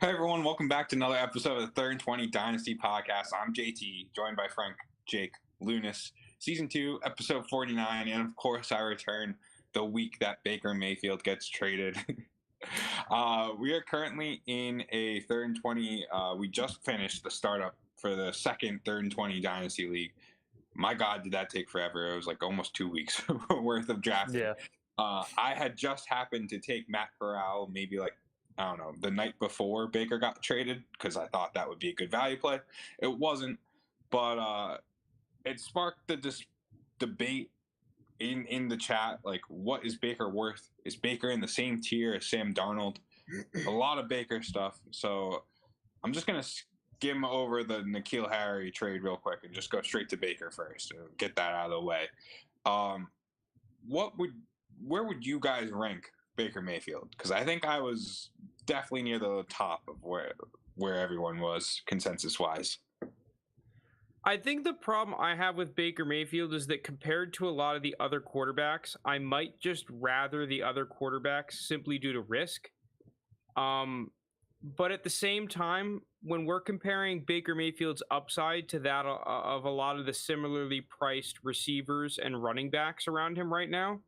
Hey everyone, welcome back to another episode of the 3rd and 20 Dynasty Podcast. I'm JT, joined by Frank, Jake, Lounis, Season 2, Episode 49, and of course I return the week that Baker Mayfield gets traded. We are currently in a 3rd and 20. We just finished the startup for the second 3rd and 20 Dynasty League. My God, did that take forever. It was like almost 2 weeks worth of drafting. Yeah. I had just happened to take Matt Corral maybe like, I don't know, the night before Baker got traded because I thought that would be a good value play. It wasn't, but it sparked the debate in the chat. Like, what is Baker worth? Is Baker in the same tier as Sam Darnold? A lot of Baker stuff. So I'm just going to skim over the N'Keal Harry trade real quick and just go straight to Baker first and get that out of the way. Where would you guys rank Baker Mayfield? Because I think I was definitely near the top of where everyone was consensus wise. I think the problem I have with Baker Mayfield is that compared to a lot of the other quarterbacks, I might just rather the other quarterbacks simply due to risk. But at the same time, when we're comparing Baker Mayfield's upside to that of a lot of the similarly priced receivers and running backs around him right now,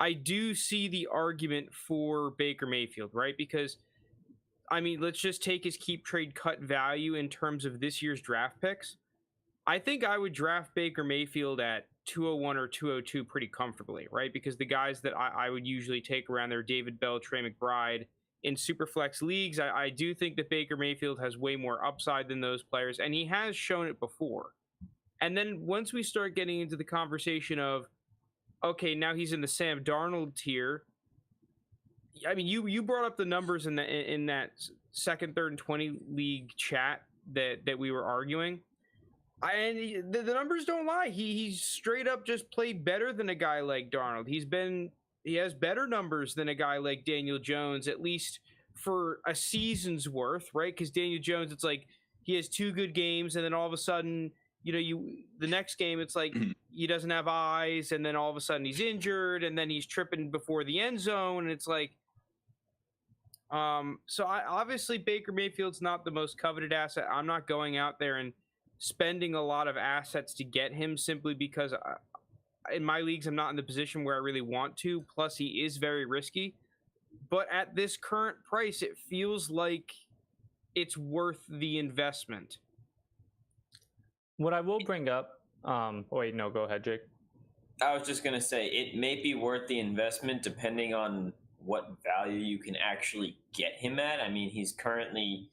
I do see the argument for Baker Mayfield, right? Because, I mean, let's just take his keep trade cut value in terms of this year's draft picks. I think I would draft Baker Mayfield at 201 or 202 pretty comfortably, right? Because the guys that I would usually take around there, David Bell, Trey McBride, in Superflex leagues, I do think that Baker Mayfield has way more upside than those players, and he has shown it before. And then once we start getting into the conversation of, okay, now he's in the Sam Darnold tier. I mean, you brought up the numbers in that second, 3rd, and 20 league chat that we were arguing. And the numbers don't lie. He straight up just played better than a guy like Darnold. He has better numbers than a guy like Daniel Jones, at least for a season's worth, right? Because Daniel Jones, it's like he has 2 good games, and then all of a sudden, the next game, it's like he doesn't have eyes, and then all of a sudden he's injured, and then he's tripping before the end zone, and it's like, obviously Baker Mayfield's not the most coveted asset. I'm not going out there and spending a lot of assets to get him simply because in my leagues I'm not in the position where I really want to. Plus, he is very risky. But at this current price, it feels like it's worth the investment. What I will bring up, wait, no, go ahead, Jake. I was just going to say, it may be worth the investment depending on what value you can actually get him at. I mean, he's currently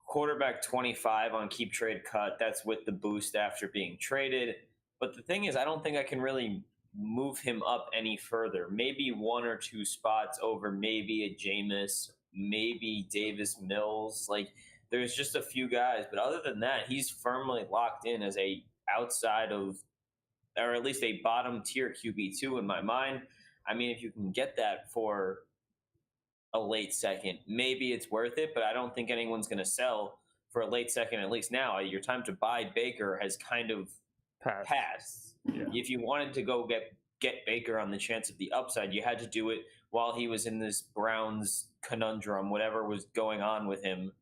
quarterback 25 on keep trade cut. That's with the boost after being traded. But the thing is, I don't think I can really move him up any further. Maybe 1 or 2 spots over maybe a Jameis, maybe Davis Mills. Like, there's just a few guys, but other than that, he's firmly locked in as a outside of, or at least a bottom tier QB2 in my mind. I mean, if you can get that for a late second, maybe it's worth it, but I don't think anyone's going to sell for a late second, at least now. Your time to buy Baker has kind of passed. Yeah. If you wanted to go get Baker on the chance of the upside, you had to do it while he was in this Browns conundrum, whatever was going on with him.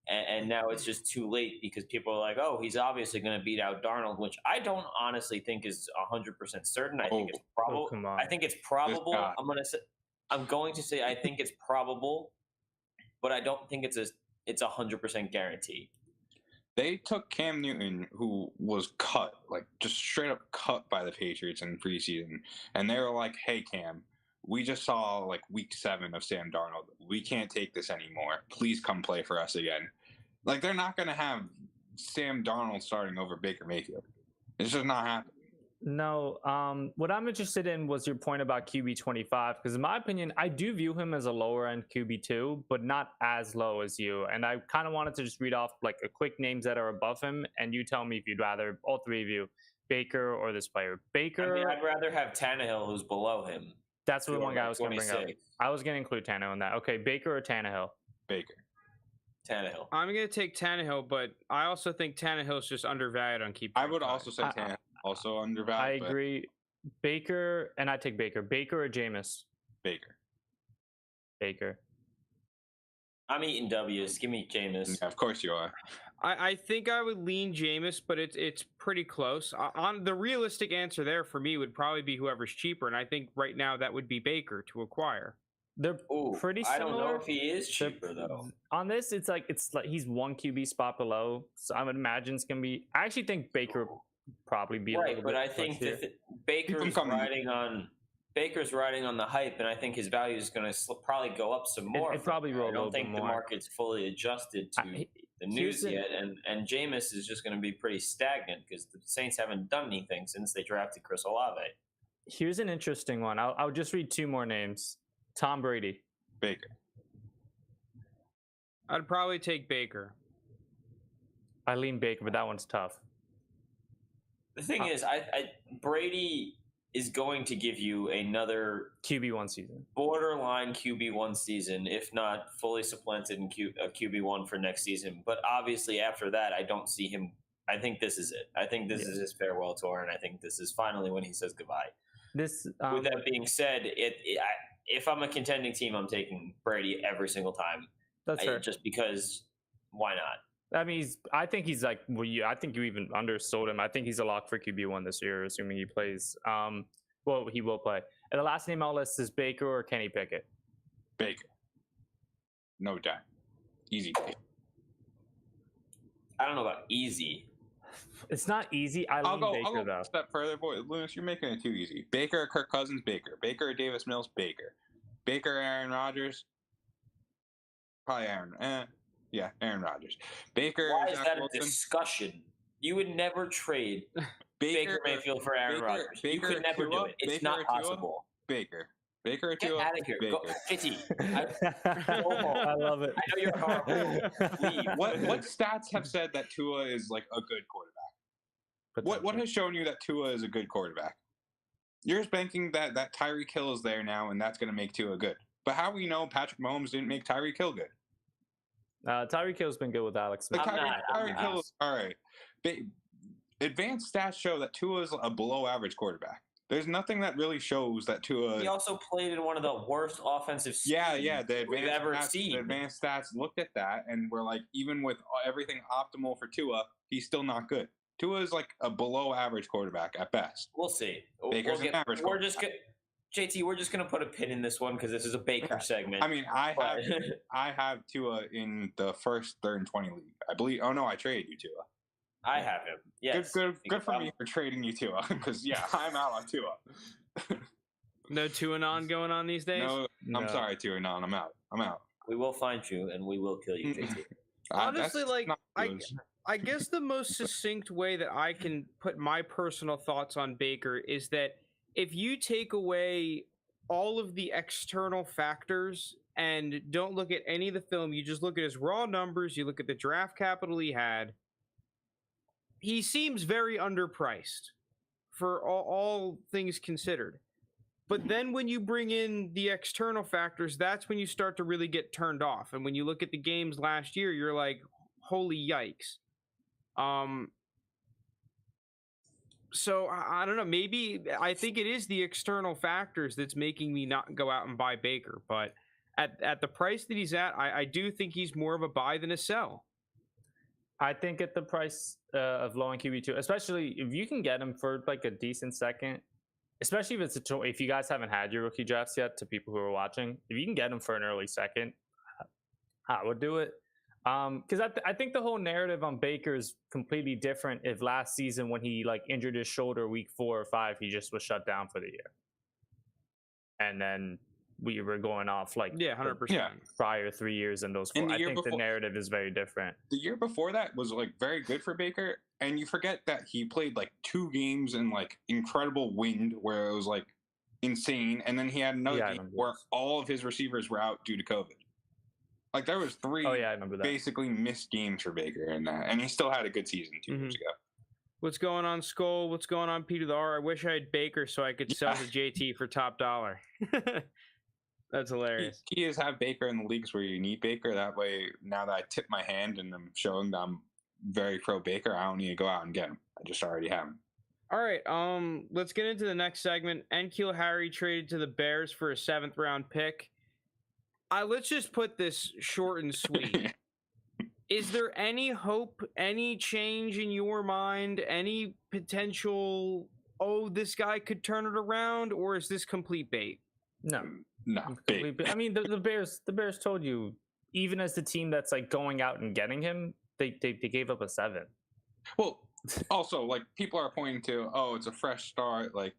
And now it's just too late because people are like, oh, he's obviously going to beat out Darnold, which I don't honestly think is 100% certain. I think it's probable. I think it's probable. I'm going to say I think it's probable, but I don't think it's 100% guarantee. They took Cam Newton, who was cut, like just straight up cut by the Patriots in preseason, and they were like, hey, Cam, we just saw like week 7 of Sam Darnold. We can't take this anymore. Please come play for us again. Like, they're not going to have Sam Darnold starting over Baker Mayfield. It's just not happening. No, what I'm interested in was your point about QB 25, because in my opinion, I do view him as a lower end QB2, but not as low as you. And I kind of wanted to just read off like a quick names that are above him, and you tell me if you'd rather, all 3 of you, Baker or this player. Baker. I mean, I'd rather have Tannehill, who's below him. That's the one guy I was going to bring up. I was going to include Tannehill in that. Okay, Baker or Tannehill? Baker. Tannehill. I'm going to take Tannehill, but I also think Tannehill's just undervalued on keep. I would also say Tannehill, also undervalued. I agree. Baker, and I take Baker. Baker or Jameis? Baker. Baker. I'm eating W's. Give me Jameis. Yeah, of course you are. I think I would lean Jameis, but it's pretty close. On the realistic answer there for me would probably be whoever's cheaper, and I think right now that would be Baker to acquire. They're pretty similar. I don't know if he is cheaper though. On this, it's like he's one QB spot below, so I would imagine it's gonna be. I actually think Baker would probably be right, but I think that Baker's riding on the hype, and I think his value is going to probably go up some more. It probably will. I don't think the market's fully adjusted to the news yet, and Jameis is just going to be pretty stagnant because the Saints haven't done anything since they drafted Chris Olave. Here's an interesting one. I'll just read two more names. Tom Brady. Baker. I'd probably take Baker. I lean Baker, but that one's tough. The thing is, Brady is going to give you another QB1 season, borderline QB1 season, if not fully supplanted in QB1 for next season. But obviously, after that, I don't see him. I think this is it. I think this is his farewell tour, and I think this is finally when he says goodbye. With that being said, if I'm a contending team, I'm taking Brady every single time. That's fair. Just because, why not? I mean, I think he's like. Well, I think you even undersold him. I think he's a lock for QB1 this year, assuming he plays. Well, he will play. And the last name on the list is Baker or Kenny Pickett. Baker. No doubt. Easy. I don't know about easy. It's not easy. I'll go though. A step further, boy. Lounis, you're making it too easy. Baker or Kirk Cousins? Baker. Baker or Davis Mills? Baker. Baker or Aaron Rodgers? Probably Aaron. Yeah, Aaron Rodgers. Baker. Why is that a discussion? You would never trade Baker Mayfield for Aaron Rodgers. You could never do it. It's not possible. Baker or Get Tua? out of here. Baker. Go, Fitty. I love it. I know you're horrible. Leave. What stats have said that Tua is like a good quarterback? What has shown you that Tua is a good quarterback? You're just banking that Tyreek Hill is there now, and that's going to make Tua good. But how we know Patrick Mahomes didn't make Tyreek Hill good? Tyreek Hill's been good with Alex Smith. Tyreek Hill is all right. Advanced stats show that Tua is a below-average quarterback. There's nothing that really shows that Tua. He also played in one of the worst offensive schemes we've ever seen. The advanced stats looked at that, and we're like, even with everything optimal for Tua, he's still not good. Tua is like a below-average quarterback at best. We'll see. Baker's an average quarterback. JT, we're just gonna put a pin in this one because this is a Baker segment. I mean, I have Tua in the first 3rd and 20 league. I believe. Oh no, I traded you Tua. I have him. Yes. Good for me for trading you Tua because I'm out on Tua. No Tua-non going on these days? No, I'm sorry, Tua-non. I'm out. We will find you and we will kill you, JT. Honestly, I guess the most succinct way that I can put my personal thoughts on Baker is that if you take away all of the external factors and don't look at any of the film, you just look at his raw numbers, you look at the draft capital he had, he seems very underpriced for all things considered. But then when you bring in the external factors, that's when you start to really get turned off. And when you look at the games last year, you're like, holy yikes. So I don't know. Maybe I think it is the external factors that's making me not go out and buy Baker. But at the price that he's at, I do think he's more of a buy than a sell. I think at the price of low in QB2, especially if you can get him for like a decent second, especially if you guys haven't had your rookie drafts yet, to people who are watching, if you can get him for an early second, I would do it. Because I think the whole narrative on Baker is completely different if last season when he like injured his shoulder week 4 or 5, he just was shut down for the year. And then we were going off like 100%. Prior 3 years in those 4. I think the narrative is very different. The year before that was like very good for Baker, and you forget that he played like 2 games in like incredible wind where it was like insane, and then he had another game where all of his receivers were out due to COVID. Like there was 3 basically missed games for Baker in that, and he still had a good season 2 years ago. What's going on, Skull? What's going on, Peter the R? I wish I had Baker so I could sell to JT for top dollar. That's hilarious. Key is have Baker in the leagues where you need Baker. That way, now that I tip my hand and I'm showing that I'm very pro Baker, I don't need to go out and get him. I just already have him. All right, let's get into the next segment. N'Keal Harry traded to the Bears for a 7th round pick. let's just put this short and sweet. Is there any hope, any change in your mind, any potential, oh, this guy could turn it around, or is this complete bait? No. Bait. I mean, the Bears told you, even as the team that's like going out and getting him, they gave up a 7. Well, also, like, people are pointing to, oh, it's a fresh start. Like,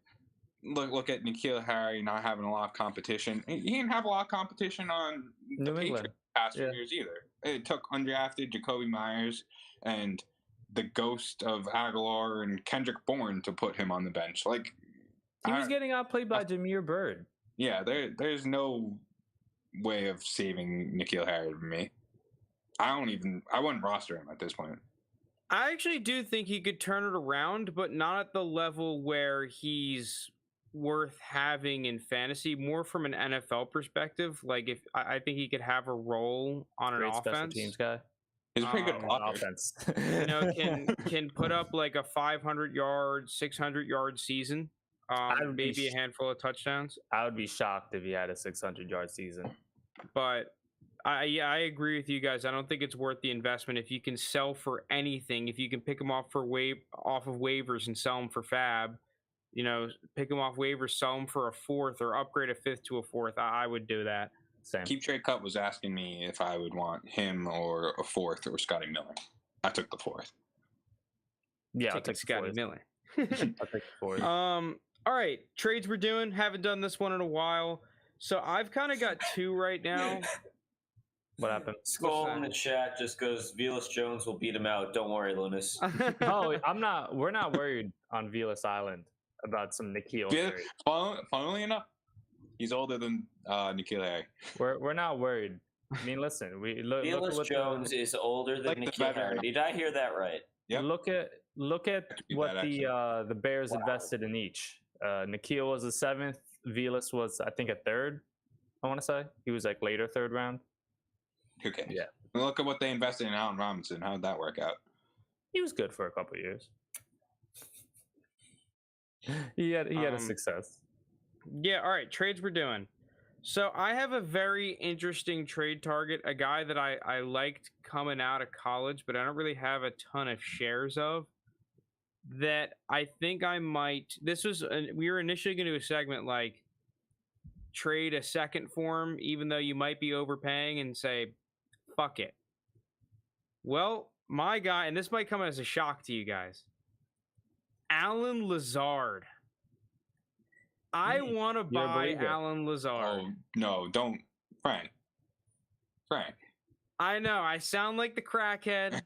look at N'Keal Harry not having a lot of competition. He didn't have a lot of competition on the New England Patriots past few years either. It took undrafted Jacoby Myers and the ghost of Aguilar and Kendrick Bourne to put him on the bench. Like, he was getting outplayed by Jameer Byrd. Yeah, there's no way of saving N'Keal Harry for me. I wouldn't roster him at this point. I actually do think he could turn it around, but not at the level where he's worth having in fantasy. More from an NFL perspective. Like, if I think he could have a role on an offense. Special teams guy. He's a pretty good offense. Can put up like a 500-yard, 600-yard season. Maybe a handful of touchdowns. I would be shocked if he had a 600-yard season. But I agree with you guys. I don't think it's worth the investment. If you can sell for anything, if you can pick them off of waivers and sell them for fab, pick them off waivers, sell them for a 4th, or upgrade a 5th to a 4th. I would do that. Same. Keep Trade Cut was asking me if I would want him or a 4th or Scotty Miller. I took the 4th. Yeah, I'll take Scotty Miller. I'll take the 4th. All right, trades we're doing. Haven't done this one in a while, so I've kind of got 2 right now. What happened? Skull in the chat just goes, Velas Jones will beat him out. Don't worry, Lounis. We're not worried on Velas Island about some N'Keal. Funnily enough, he's older than N'Keal Harry. We're not worried. I mean, listen, Velas Jones is older than N'Keal Harry. Did I hear that right? Yep. Look at what the Bears invested in each. N'Keal was a 7th. Velas was, I think, a 3rd. I want to say he was like later 3rd round. Who cares? Yeah. Look at what they invested in Allen Robinson. How did that work out? He was good for a couple of years. He had a success. Yeah. All right. Trades we're doing. So I have a very interesting trade target, a guy that I liked coming out of college, but I don't really have a ton of shares of. That I think I might. We were initially going to do a segment like trade a second for him, even though you might be overpaying, and say, fuck it. Well, my guy, and this might come as a shock to you guys, Allen Lazard. I want to buy Allen Lazard. Oh, no, don't. Frank. I know, I sound like the crackhead.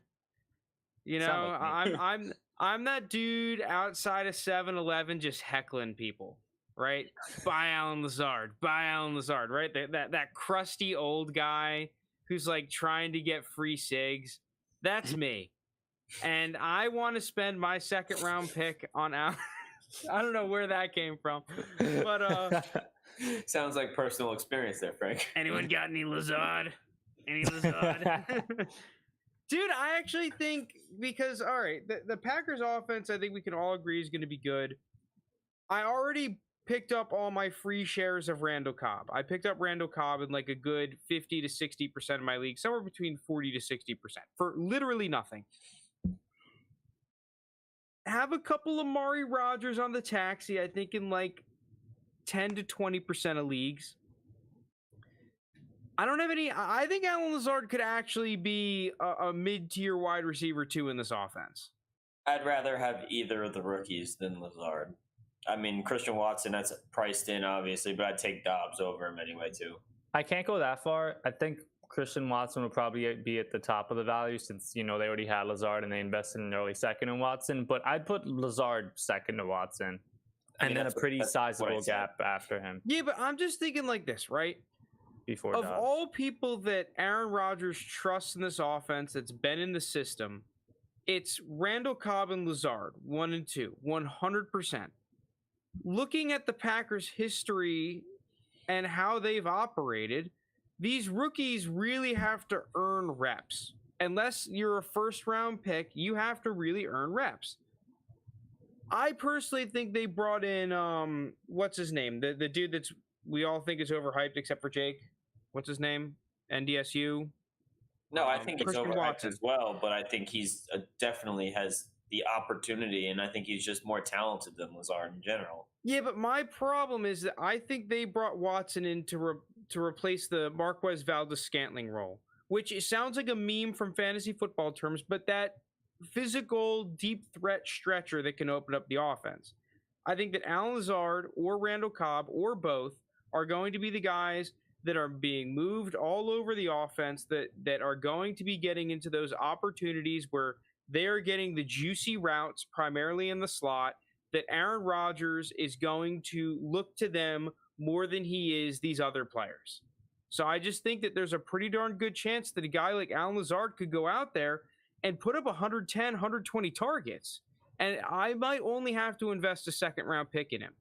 I'm that dude outside of 7-Eleven just heckling people, right? Buy Allen Lazard, right? That crusty old guy who's like trying to get free cigs. That's me. And I want to spend my 2nd round pick on Allen. I don't know where that came from, but sounds like personal experience there, Frank. Anyone got any Lazard? Dude, I actually think, because, all right, the Packers offense, I think we can all agree is going to be good. I already picked up all my free shares of Randall Cobb. I picked up Randall Cobb in like a good 50 to 60% of my league, somewhere between 40 to 60% for literally nothing. Have a couple of Amari Rodgers on the taxi, I think in like 10 to 20% of leagues. I don't have any. I think Allen Lazard could actually be a mid-tier wide receiver 2 in this offense. I'd rather have either of the rookies than Lazard. I mean, Christian Watson, that's priced in, obviously, but I'd take Dobbs over him anyway, too. I can't go that far. I think Christian Watson would probably be at the top of the value since, they already had Lazard and they invested in an early 2nd in Watson. But I'd put Lazard 2nd to Watson. And then a pretty sizable gap after him. Yeah, but I'm just thinking like this, right? Before of Dobbs. All people that Aaron Rodgers trusts in this offense that's been in the system, it's Randall Cobb and Lazard, 1 and 2, 100%. Looking at the Packers' history and how they've operated, these rookies really have to earn reps. Unless you're a 1st-round pick, you have to really earn reps. I personally think they brought in, what's his name? The dude that's we all think is overhyped except for Jake. what's his name? NDSU. No, I think he's Christian overhyped Watson. as well, but I think he's definitely has the opportunity, and I think he's just more talented than Lazard in general. Yeah, but my problem is that I think they brought Watson in to replace the Marquez Valdez-Scantling role, which it sounds like a meme from fantasy football terms, but that physical deep threat stretcher that can open up the offense. I think that Alan Lazard or Randall Cobb or both are going to be the guys that are being moved all over the offense that are going to be getting into those opportunities where they're getting the juicy routes primarily in the slot, that Aaron Rodgers is going to look to them more than he is these other players. So I just think that there's a pretty darn good chance that a guy like Alan Lazard could go out there and put up 110, 120 targets. And I might only have to invest a second round pick in him.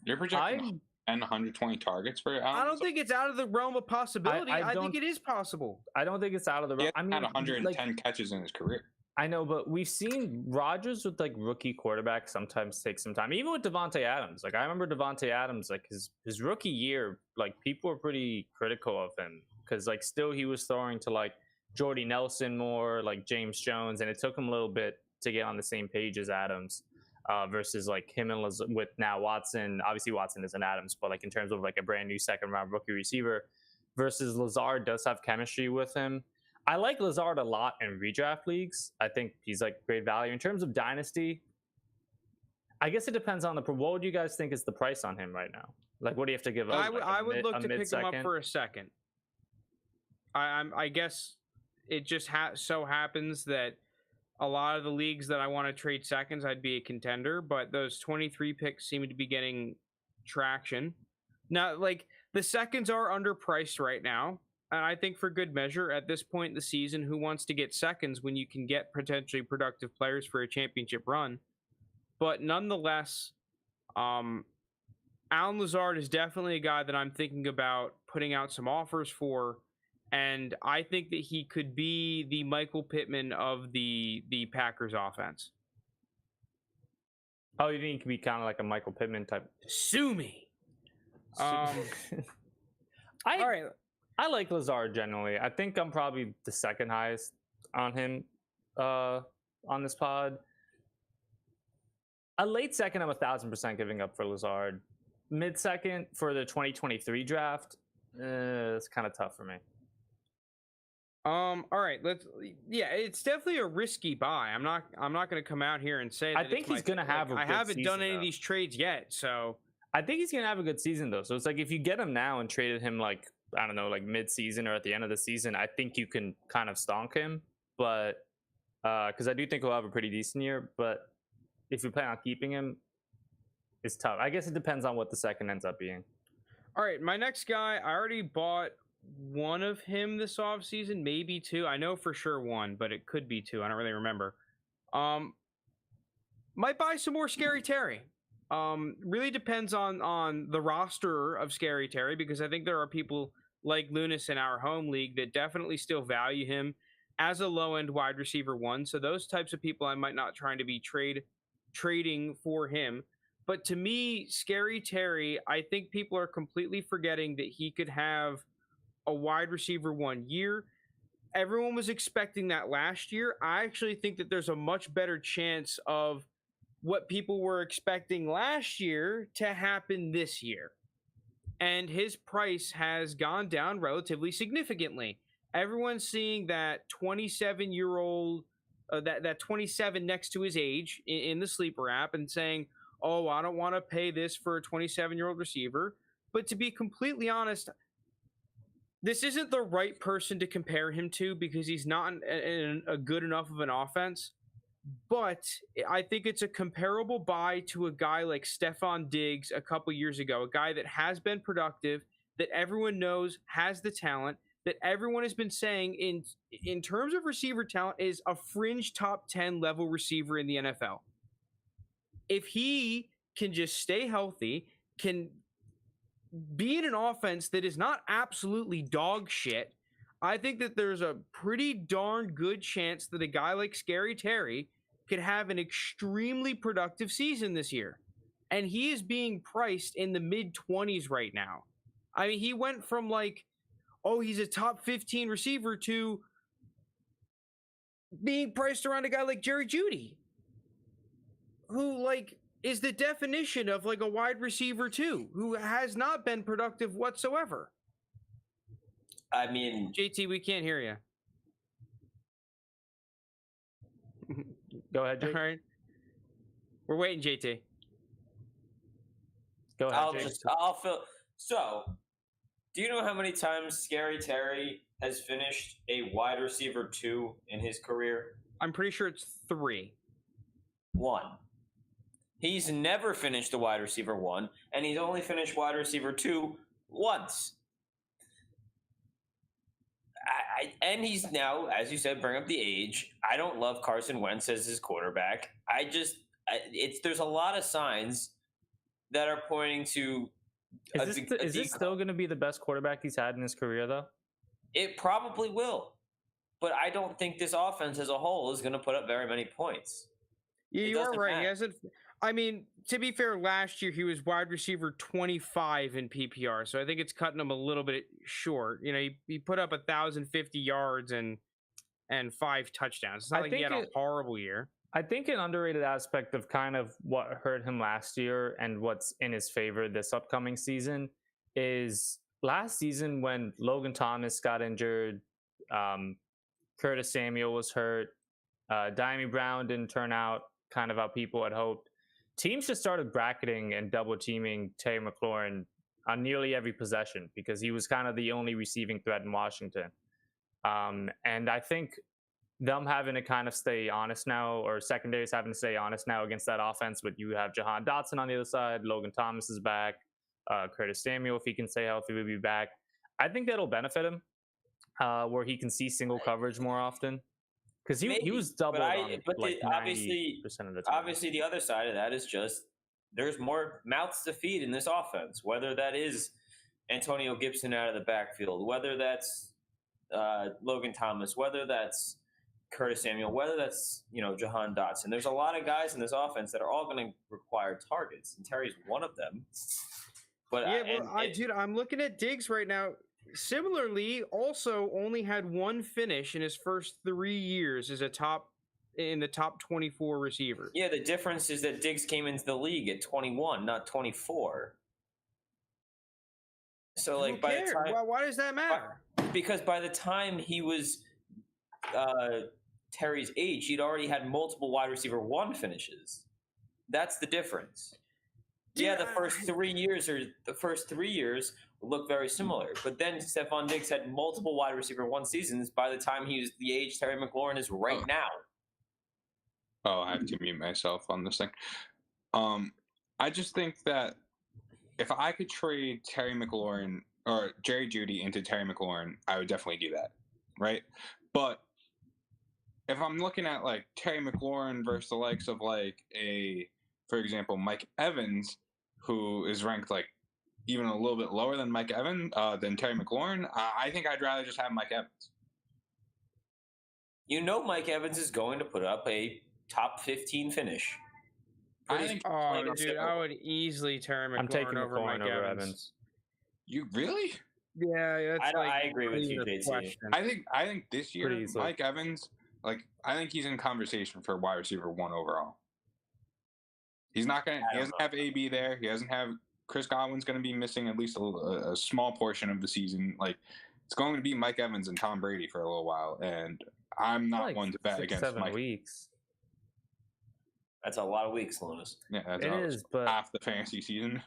You're projecting 120 targets for Alan? I don't think it's out of the realm of possibility. I think it is possible. I don't think it's out of the realm. He had 110 catches in his career. I know, but we've seen Rodgers with like rookie quarterbacks sometimes take some time. Even with Devontae Adams. Like I remember Devontae Adams, like his rookie year, like people were pretty critical of him because like still he was throwing to like Jordy Nelson more, like James Jones, and it took him a little bit to get on the same page as Adams. Versus like him and with now Watson. Obviously Watson isn't Adams, but like in terms of like a brand new second round rookie receiver versus Lazard does have chemistry with him. I like Lazard a lot in redraft leagues. I think he's like great value. In terms of dynasty, I guess it depends on what would you guys think is the price on him right now? Like what do you have to give up? I would look to pick him up for a second. I guess it just so happens that a lot of the leagues that I want to trade seconds, I'd be a contender, but those 23 picks seem to be getting traction. Now, like, the seconds are underpriced right now, and I think for good measure, at this point in the season, who wants to get seconds when you can get potentially productive players for a championship run? But nonetheless, Alan Lazard is definitely a guy that I'm thinking about putting out some offers for. And I think that he could be the Michael Pittman of the Packers offense. Oh, you think he could be kind of like a Michael Pittman type? Sue me. All right. I like Lazard generally. I think I'm probably the second highest on him on this pod. A late second, I'm 1,000% giving up for Lazard. Mid second for the 2023 draft, it's kind of tough for me. All right, it's definitely a risky buy. I'm not going to come out here and say that I think he's going to have I haven't done any of these trades yet, so I think he's going to have a good season though. So it's like if you get him now and traded him like I don't know, like mid-season or at the end of the season, I think you can kind of stonk him, but cuz I do think he'll have a pretty decent year, but if you plan on keeping him, it's tough. I guess it depends on what the second ends up being. All right, my next guy, I already bought one of him this offseason, maybe two. I know for sure one, but it could be two. I don't really remember. Might buy some more Scary Terry. Really depends on the roster of Scary Terry, because I think there are people like Lounis in our home league that definitely still value him as a low-end wide receiver one. So those types of people I might not trying to be trading for him. But to me, Scary Terry, I think people are completely forgetting that he could have a wide receiver 1 year. Everyone was expecting that last year. I actually think that there's a much better chance of what people were expecting last year to happen this year. And his price has gone down relatively significantly. Everyone's seeing that 27-year-old, that 27 next to his age in the Sleeper app and saying, oh, I don't want to pay this for a 27-year-old receiver. But to be completely honest, this isn't the right person to compare him to because he's not in a good enough of an offense. But I think it's a comparable buy to a guy like Stephon Diggs a couple years ago, a guy that has been productive, that everyone knows has the talent, that everyone has been saying in terms of receiver talent is a fringe top 10 level receiver in the NFL. If he can just stay healthy, can be in an offense that is not absolutely dog shit, I think that there's a pretty darn good chance that a guy like Scary Terry could have an extremely productive season this year. And he is being priced in the mid-20s right now. I mean, he went from like, oh, he's a top 15 receiver to being priced around a guy like Jerry Jeudy, who like is the definition of like a wide receiver too, who has not been productive whatsoever. I mean, JT, we can't hear you. Go ahead, Jake. All right. We're waiting, JT. Go ahead, Jake. I'll fill. So, do you know how many times Scary Terry has finished a wide receiver 2 in his career? I'm pretty sure it's 3. 1. He's never finished a wide receiver 1, and he's only finished wide receiver 2 once. And he's now, as you said, bring up the age. I don't love Carson Wentz as his quarterback. There's a lot of signs that are pointing to. Is this still going to be the best quarterback he's had in his career, though? It probably will, but I don't think this offense as a whole is going to put up very many points. Yeah, you are right. He hasn't. I mean, to be fair, last year he was wide receiver 25 in PPR, so I think it's cutting him a little bit short. You know, he put up 1,050 yards and 5 touchdowns. It's not like he had a horrible year. I think an underrated aspect of kind of what hurt him last year and what's in his favor this upcoming season is last season when Logan Thomas got injured, Curtis Samuel was hurt, Diami Brown didn't turn out kind of how people had hoped. Teams just started bracketing and double teaming Terry McLaurin on nearly every possession because he was kind of the only receiving threat in Washington. And I think them having to kind of stay honest now, or secondaries having to stay honest now against that offense, but you have Jahan Dotson on the other side, Logan Thomas is back, Curtis Samuel, if he can stay healthy, will be back. I think that'll benefit him, where he can see single coverage more often. Because he was doubled on like 90% of the time. Obviously, the other side of that is just there's more mouths to feed in this offense, whether that is Antonio Gibson out of the backfield, whether that's Logan Thomas, whether that's Curtis Samuel, whether that's Jahan Dotson. There's a lot of guys in this offense that are all going to require targets, and Terry's one of them. But yeah, dude, I'm looking at Diggs right now. Similarly, also only had one finish in his first 3 years as in the top 24 receivers. Yeah, the difference is that Diggs came into the league at 21, not 24. So, like, by the time, why does that matter? Because by the time he was Terry's age, he'd already had multiple wide receiver 1 finishes. That's the difference. Yeah, the first 3 years look very similar. But then Stephon Diggs had multiple wide receiver 1 seasons by the time he was the age Terry McLaurin is right now. Oh, I have to mute myself on this thing. I just think that if I could trade Terry McLaurin or Jerry Jeudy into Terry McLaurin, I would definitely do that, right? But if I'm looking at like Terry McLaurin versus the likes of like for example, Mike Evans, who is ranked like even a little bit lower than than Terry McLaurin, I think I'd rather just have Mike Evans. Mike Evans is going to put up a top 15 finish. Dude, I would easily Terry McLaurin. I'm taking over McLaurin Mike over Evans. You really? Yeah, that's I agree with you, JT. I think this year Mike Evans, I think he's in conversation for wide receiver 1 overall. He doesn't have AB there. He doesn't have Chris Godwin's going to be missing at least a small portion of the season. Like, it's going to be Mike Evans and Tom Brady for a little while, and I'm not one to bet against 7 Mike. weeks. That's a lot of weeks, Lounis. Yeah, that's but half the fantasy season.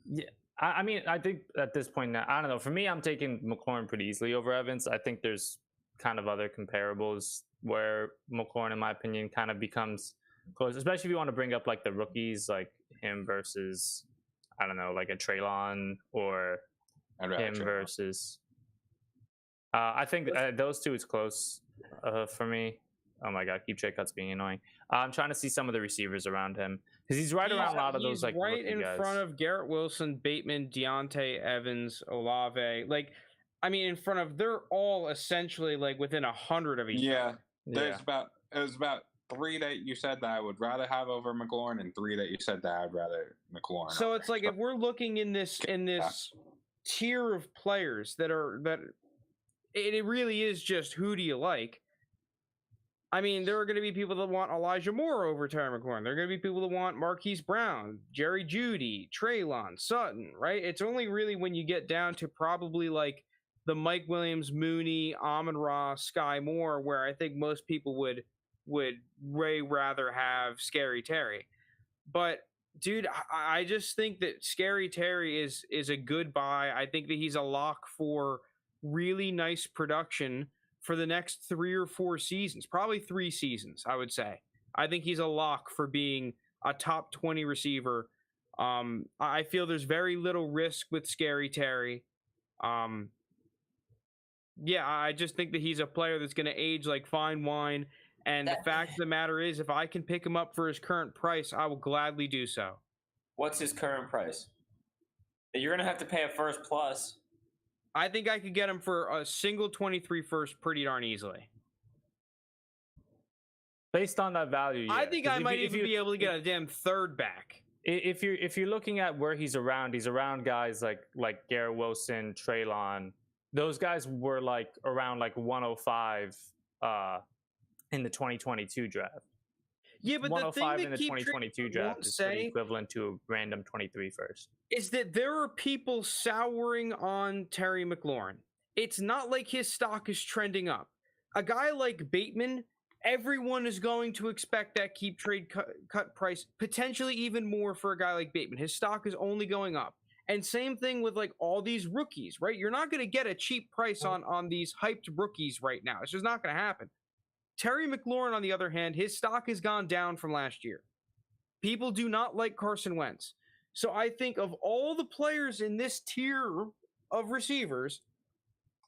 Yeah, I mean, I think at this point now, I don't know. For me, I'm taking McLaurin pretty easily over Evans. I think there's kind of other comparables where McLaurin, in my opinion, kind of becomes close, especially if you want to bring up like the rookies, like him versus, I don't know, like a Treylon or him versus. I think those two is close for me. Oh my God, keep Jay Cuts being annoying. I'm trying to see some of the receivers around him because he's right around a lot of those like right in guys. Front of Garrett Wilson, Bateman, Deontay Evans, Olave. Like, I mean, in front of, they're all essentially like within 100 of each other. It was about 3 that you said that I would rather have over McLaurin, and 3 that you said that I'd rather McLaurin. So it's like if we're looking in this tier of players that it really is just who do you like. I mean, there are going to be people that want Elijah Moore over Terry McLaurin. There are going to be people that want Marquise Brown, Jerry Jeudy, Treylon, Sutton, right? It's only really when you get down to probably like the Mike Williams, Mooney, Amon-Ra, Sky Moore, where I think most people would way rather have Scary Terry. But dude, I just think that Scary Terry is a good buy. I think that he's a lock for really nice production for the next 3 or 4 seasons, probably 3 seasons, I would say. I think he's a lock for being a top 20 receiver. I feel there's very little risk with Scary Terry. Yeah, I just think that he's a player that's going to age like fine wine. And the fact of the matter is, if I can pick him up for his current price, I will gladly do so. What's his current price? You're going to have to pay a first plus. I think I could get him for a single 23 first pretty darn easily. Based on that value, yeah. I think I might even be able to get a damn third back. If you're looking at where he's around guys like Garrett Wilson, Treylon. Those guys were like around like 105 in the 2022 draft. Yeah, but the thing that in the 2022 draft is pretty equivalent to a random 23 first. Is that there are people souring on Terry McLaurin. It's not like his stock is trending up. A guy like Bateman, everyone is going to expect that keep trade cut price, potentially even more for a guy like Bateman. His stock is only going up. And same thing with like all these rookies, right? You're not going to get a cheap price on these hyped rookies right now. It's just not going to happen. Terry McLaurin, on the other hand, his stock has gone down from last year. People do not like Carson Wentz. So I think of all the players in this tier of receivers,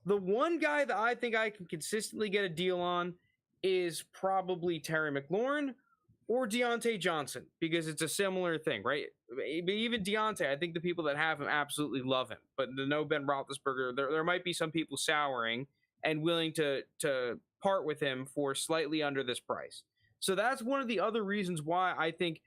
the one guy that I think I can consistently get a deal on is probably Terry McLaurin or Deontay Johnson, because it's a similar thing, right? Even Deontay, I think the people that have him absolutely love him. But the no Ben Roethlisberger, there might be some people souring and willing to part with him for slightly under this price. So that's one of the other reasons why I think,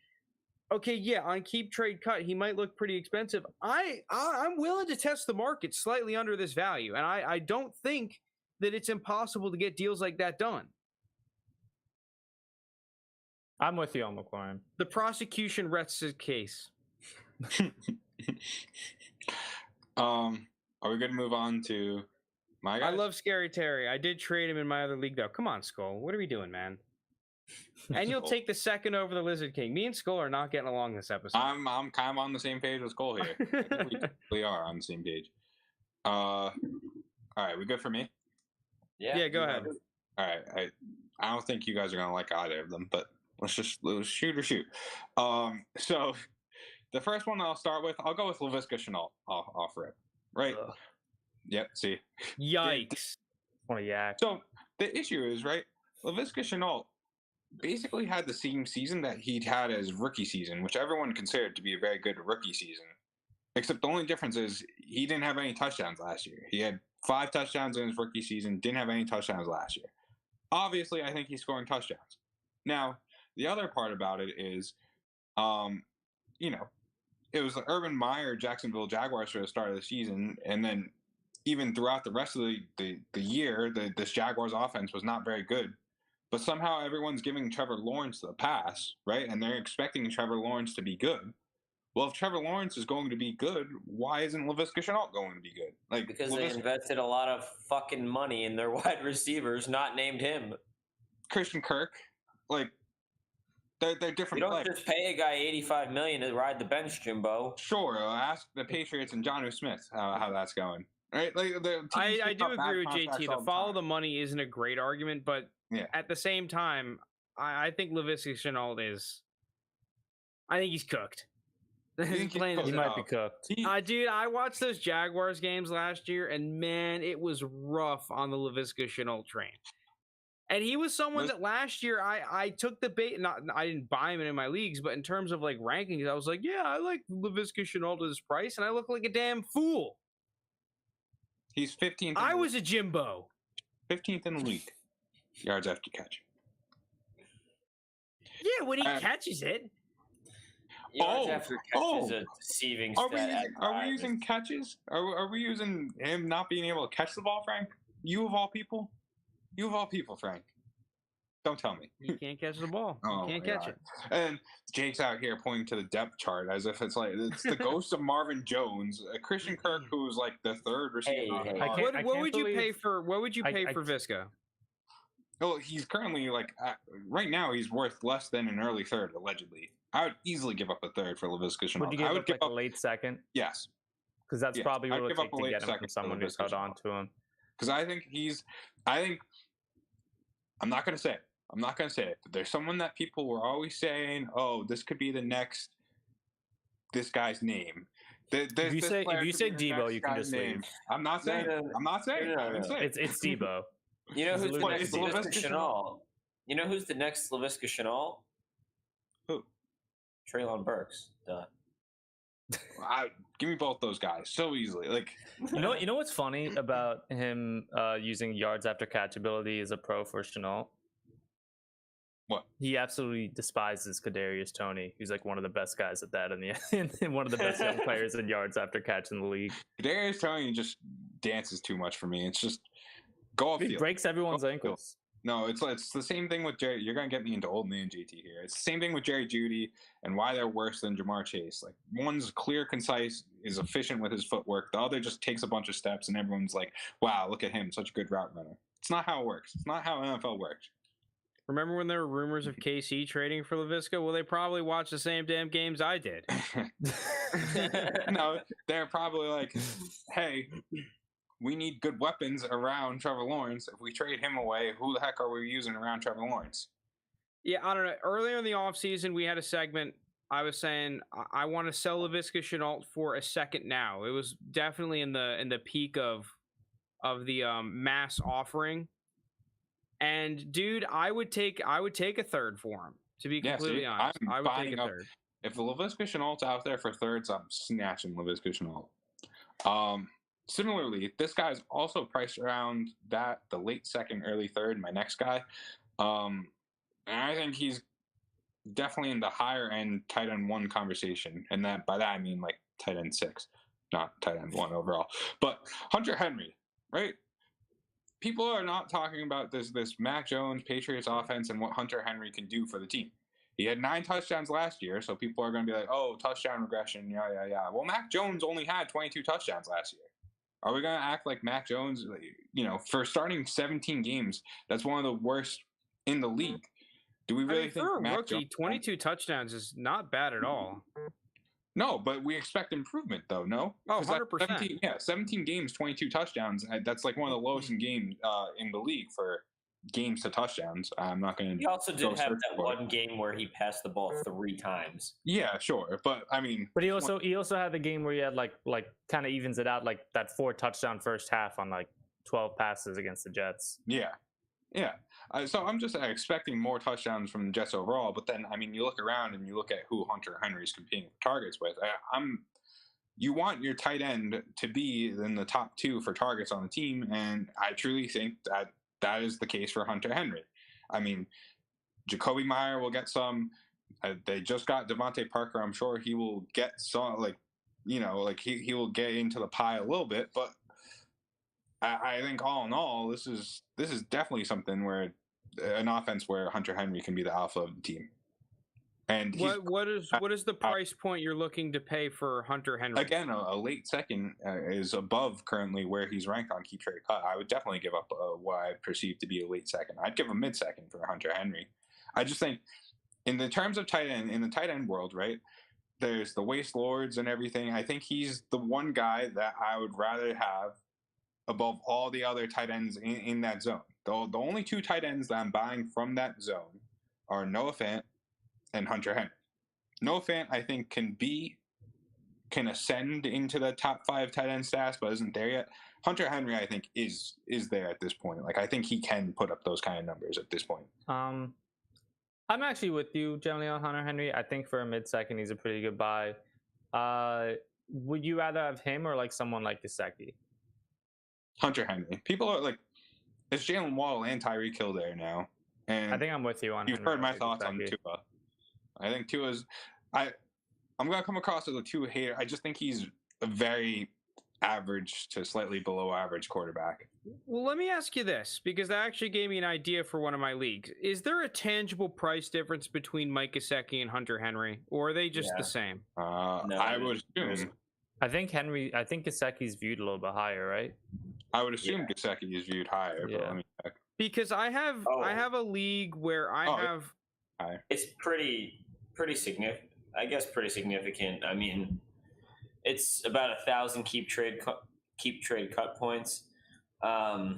okay, yeah, on keep trade cut, he might look pretty expensive. I'm willing to test the market slightly under this value, and I don't think that it's impossible to get deals like that done. I'm with you on McLaurin. The prosecution rests its case. Are we going to move on to my guy? I love Scary Terry. I did trade him in my other league, though. Come on, Skull. What are we doing, man? And you'll take the second over the Lizard King. Me and Skull are not getting along this episode. I'm kind of on the same page with Skull here. I think we definitely are on the same page. All right, we good for me? Yeah, go ahead. All right, I don't think you guys are going to like either of them, but let's shoot. So the first one I'll start with, I'll go with Laviska Shenault off rip, right? Yep, see. Yikes. So the issue is, right, Laviska Shenault basically had the same season that he'd had as rookie season, which everyone considered to be a very good rookie season. Except the only difference is he didn't have any touchdowns last year. He had 5 touchdowns in his rookie season, didn't have any touchdowns last year. Obviously, I think he's scoring touchdowns. Now, the other part about it is, it was the Urban Meyer Jacksonville Jaguars for the start of the season, and then even throughout the rest of the year, this Jaguars offense was not very good. But somehow everyone's giving Trevor Lawrence the pass, right? And they're expecting Trevor Lawrence to be good. Well, if Trevor Lawrence is going to be good, why isn't Laviska Shenault going to be good? Like, because they invested a lot of fucking money in their wide receivers, not named him. Christian Kirk, like, they're different. You don't just pay a guy $85 million to ride the bench, Jimbo. Sure, ask the Patriots and Jonnu Smith how that's going. Right? Like, I do agree with JT. The follow the money isn't a great argument, but at the same time, I think Laviska Shenault is. I think he's cooked. He might be cooked. Dude, I watched those Jaguars games last year, and man, it was rough on the Laviska Shenault train. And he was someone that last year I took the bait. I didn't buy him in my leagues, but in terms of like rankings, I was like, yeah, I like Laviska Shenault at his price, and I look like a damn fool. He's 15th. I was a Jimbo. 15th in the league. Yards after catch. Yeah, when he catches it. yards after catch is a deceiving stat. Are we using catches? Are we using him not being able to catch the ball, Frank? You of all people? You of all people, Frank. Don't tell me. You can't catch the ball. You can't catch it. And Jake's out here pointing to the depth chart as if it's the ghost of Marvin Jones, Christian Kirk, who's like the third receiver. What would you pay for Visca? Well, he's currently right now he's worth less than an early third, allegedly. I would easily give up a third for Laviska Shenault. Would you give up a late second? Yes. Because that's probably what it would take to get him from someone who's held on to him. Because I think I'm not going to say it, but there's someone that people were always saying, oh, this could be the next, this guy's name. If you say Debo, you can just leave. I'm not saying it. It's Debo. You know who's the next Laviska Shenault? You know who's the next Laviska Shenault? Who? Treylon Burks. Duh. Give me both those guys so easily. You know what's funny about him using yards after catch ability as a pro for Shenault? What? He absolutely despises Kadarius Toney, who's like one of the best guys at that and one of the best young players in yards after catch in the league. Kadarius Toney just dances too much for me. It's just go off. He breaks everyone's ankles. No, it's the same thing with Jerry. You're gonna get me into old man JT here. It's the same thing with Jerry Jeudy and why they're worse than Jamar Chase. Like one's clear, concise, is efficient with his footwork. The other just takes a bunch of steps, and everyone's like, "Wow, look at him, such a good route runner." It's not how it works. It's not how NFL works. Remember when there were rumors of KC trading for Laviska? Well, they probably watched the same damn games I did. No, they're probably like, "Hey, we need good weapons around Trevor Lawrence. If we trade him away, who the heck are we using around Trevor Lawrence?" Yeah, I don't know. Earlier in the offseason, we had a segment. I was saying I want to sell Laviska Shenault for a second now. It was definitely in the peak of the mass offering. And dude, I would take a third for him. To be completely honest, I would take a third. If the Laviska Shenault's out there for thirds, I'm snatching Laviska Shenault. Similarly, this guy's also priced around the late second, early third, my next guy. And I think he's definitely in the higher end tight end 1 conversation. And by that, I mean like tight end 6, not tight end 1 overall. But Hunter Henry, right? People are not talking about this Mac Jones Patriots offense and what Hunter Henry can do for the team. He had 9 touchdowns last year, so people are going to be like, oh, touchdown regression, yeah. Well, Mac Jones only had 22 touchdowns last year. Are we going to act like Mac Jones, for starting 17 games, that's one of the worst in the league? Do we really think for a Mac rookie, Jones, 22 touchdowns is not bad at all? No, but we expect improvement, though, no? Oh, 100%. 17 games, 22 touchdowns. That's like one of the lowest in the league for games to touchdowns. I'm not going to. He also did have that one game where he passed the ball 3 times. Yeah, sure, but I mean. But he also had the game where he had like kind of evens it out, like that 4 touchdown first half on like 12 passes against the Jets. Yeah. So I'm just expecting more touchdowns from the Jets overall. But then, I mean, you look around and you look at who Hunter Henry's competing for targets with. You want your tight end to be in the top 2 for targets on the team, and I truly think that is the case for Hunter Henry. I mean, Jacoby Meyer will get some. They just got Devontae Parker. I'm sure he will get some. He will get into the pie a little bit, but. I think all in all, this is definitely something where an offense where Hunter Henry can be the alpha of the team. And what is the price point you're looking to pay for Hunter Henry? Again, a late second is above currently where he's ranked on Keep Trade Cut. I would definitely give up what I perceive to be a late second. I'd give a mid second for Hunter Henry. I just think in the terms of tight end, in the tight end world, right? There's the waste lords and everything. I think he's the one guy that I would rather have above all the other tight ends in that zone. The only 2 tight ends that I'm buying from that zone are Noah Fant and Hunter Henry. Noah Fant, I think, can ascend into the top 5 tight end stats, but isn't there yet. Hunter Henry, I think, is there at this point. Like, I think he can put up those kind of numbers at this point. I'm actually with you generally on Hunter Henry. I think for a mid-second, he's a pretty good buy. Would you rather have him or like someone like Gesicki? Hunter Henry. People are like, it's Jalen Waddle and Tyreek Hill there now. And I think I'm with you on. You've heard my thoughts on Tua. I think Tua's. I'm going to come across as a two-hater. I just think he's a very average to slightly below average quarterback. Well, let me ask you this, because that actually gave me an idea for one of my leagues. Is there a tangible price difference between Mike Gesicki and Hunter Henry, or are they just the same? I would assume. I think Gesicki's viewed a little bit higher, right? I would assume Gesicki is viewed higher, but let me check. Because I have a league where I have. It's pretty significant. I guess pretty significant. I mean, it's about 1,000 keep trade cut points. Well,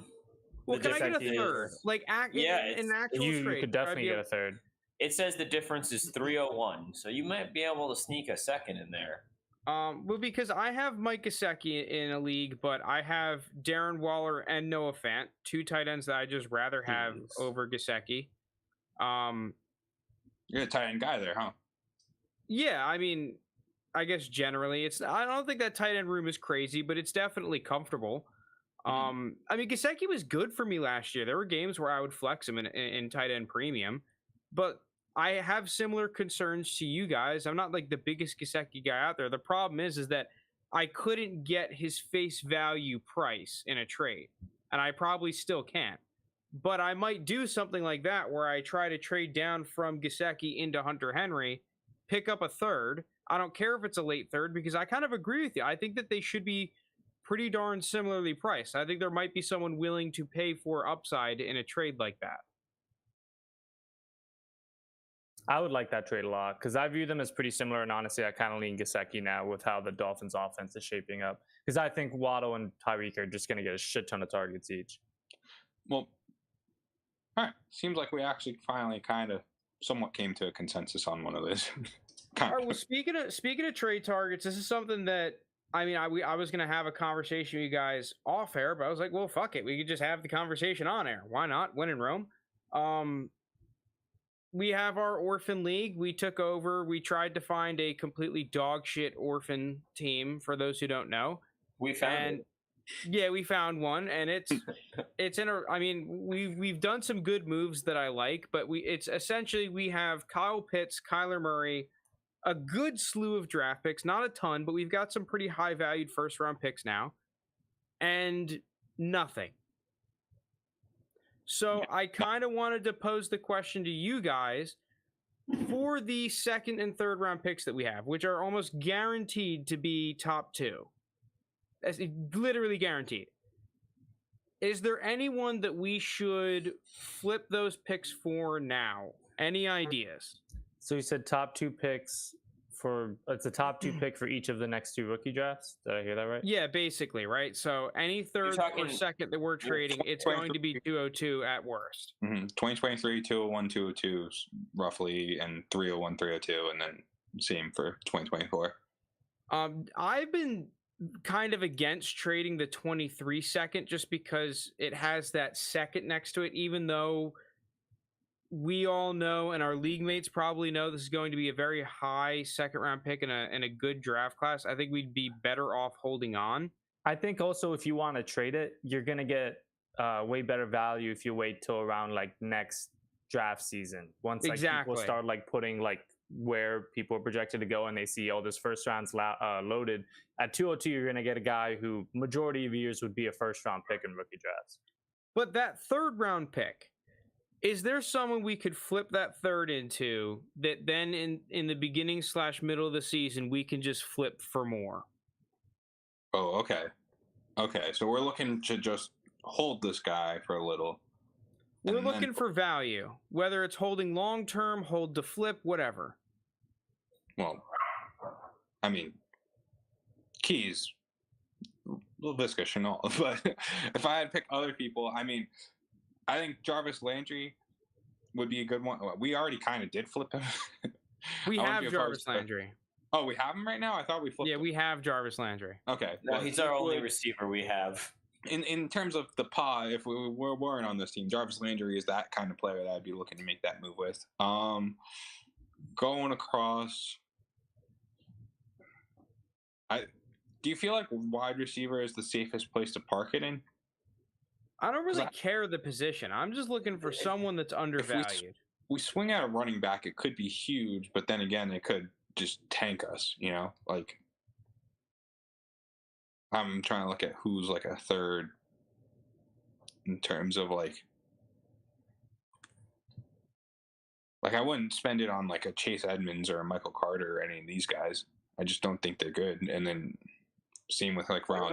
can I get a third? Like, in actual you trade, could definitely get a third. It says the difference is 301, so you might be able to sneak a second in there. Well, because I have Mike Gesicki in a league, but I have Darren Waller and Noah Fant, two tight ends that I just rather have over Gesicki. You're a tight end guy there, huh? Yeah, I mean, I guess generally I don't think that tight end room is crazy, but it's definitely comfortable. I mean, Gesicki was good for me last year. There were games where I would flex him in tight end premium, but I have similar concerns to you guys. I'm not like the biggest Gesicki guy out there. The problem is that I couldn't get his face value price in a trade, and I probably still can't. But I might do something like that where I try to trade down from Gesicki into Hunter Henry, pick up a third. I don't care if it's a late third, because I kind of agree with you. I think that they should be pretty darn similarly priced. I think there might be someone willing to pay for upside in a trade like that. I would like that trade a lot because I view them as pretty similar, and honestly, I kind of lean Gesicki now with how the Dolphins' offense is shaping up because I think Waddle and Tyreek are just going to get a shit ton of targets each. Well, all right. Seems like we actually finally kind of somewhat came to a consensus on one of those. All right, well, speaking of trade targets, this is something that I mean, I was going to have a conversation with you guys off air, but I was like, well, fuck it, we could just have the conversation on air. Why not? When in Rome. We have our orphan league. We took over. We tried to find a completely dog shit orphan team. For those who don't know, we found it. Yeah, we found one, and it's in a. I mean, we've done some good moves that I like, but it's essentially we have Kyle Pitts, Kyler Murray, a good slew of draft picks, not a ton, but we've got some pretty high valued first round picks now, and nothing. So I kind of wanted to pose the question to you guys for the second and third round picks that we have, which are almost guaranteed to be top two. That's literally guaranteed. Is there anyone that we should flip those picks for now? Any ideas? So you said top two picks it's a top two pick for each of the next two rookie drafts. Did I hear that right? Yeah, basically, right? So any third or second that we're trading, it's going to be 202 at worst. 2023, 201, 202 roughly, and 301, 302, and then same for 2024. I've been kind of against trading the 23 second just because it has that second next to it, even though we all know, and our league mates probably know, this is going to be a very high second round pick in a good draft class. I think we'd be better off holding on. I think also if you want to trade it, you're going to get way better value if you wait till around like next draft season. Once like people start like putting like where people are projected to go and they see, this first round's loaded. At 202, you're going to get a guy who majority of years would be a first round pick in rookie drafts. But that third round pick, is there someone we could flip that third into that then in the beginning / middle of the season, we can just flip for more? Oh, okay. Okay, so we're looking to just hold this guy for a little. We're looking for value, whether it's holding long-term, hold to flip, whatever. Well, I mean, Keys, Laviska Shenault, but if I had to pick other people, I mean, I think Jarvis Landry would be a good one. We already kind of did flip him. We have Jarvis Landry. Oh, we have him right now? I thought we flipped him. Yeah, we have Jarvis Landry. Okay. No, he's our only receiver we have. In terms of the pod, if we weren't on this team, Jarvis Landry is that kind of player that I'd be looking to make that move with. Going across, do you feel like wide receiver is the safest place to park it in? I don't really care the position. I'm just looking for someone that's undervalued. We swing out a running back, it could be huge, but then again, it could just tank us, you know? Like, I'm trying to look at who's like a third in terms of like I wouldn't spend it on like a Chase Edmonds or a Michael Carter or any of these guys. I just don't think they're good. And then same with like Ron.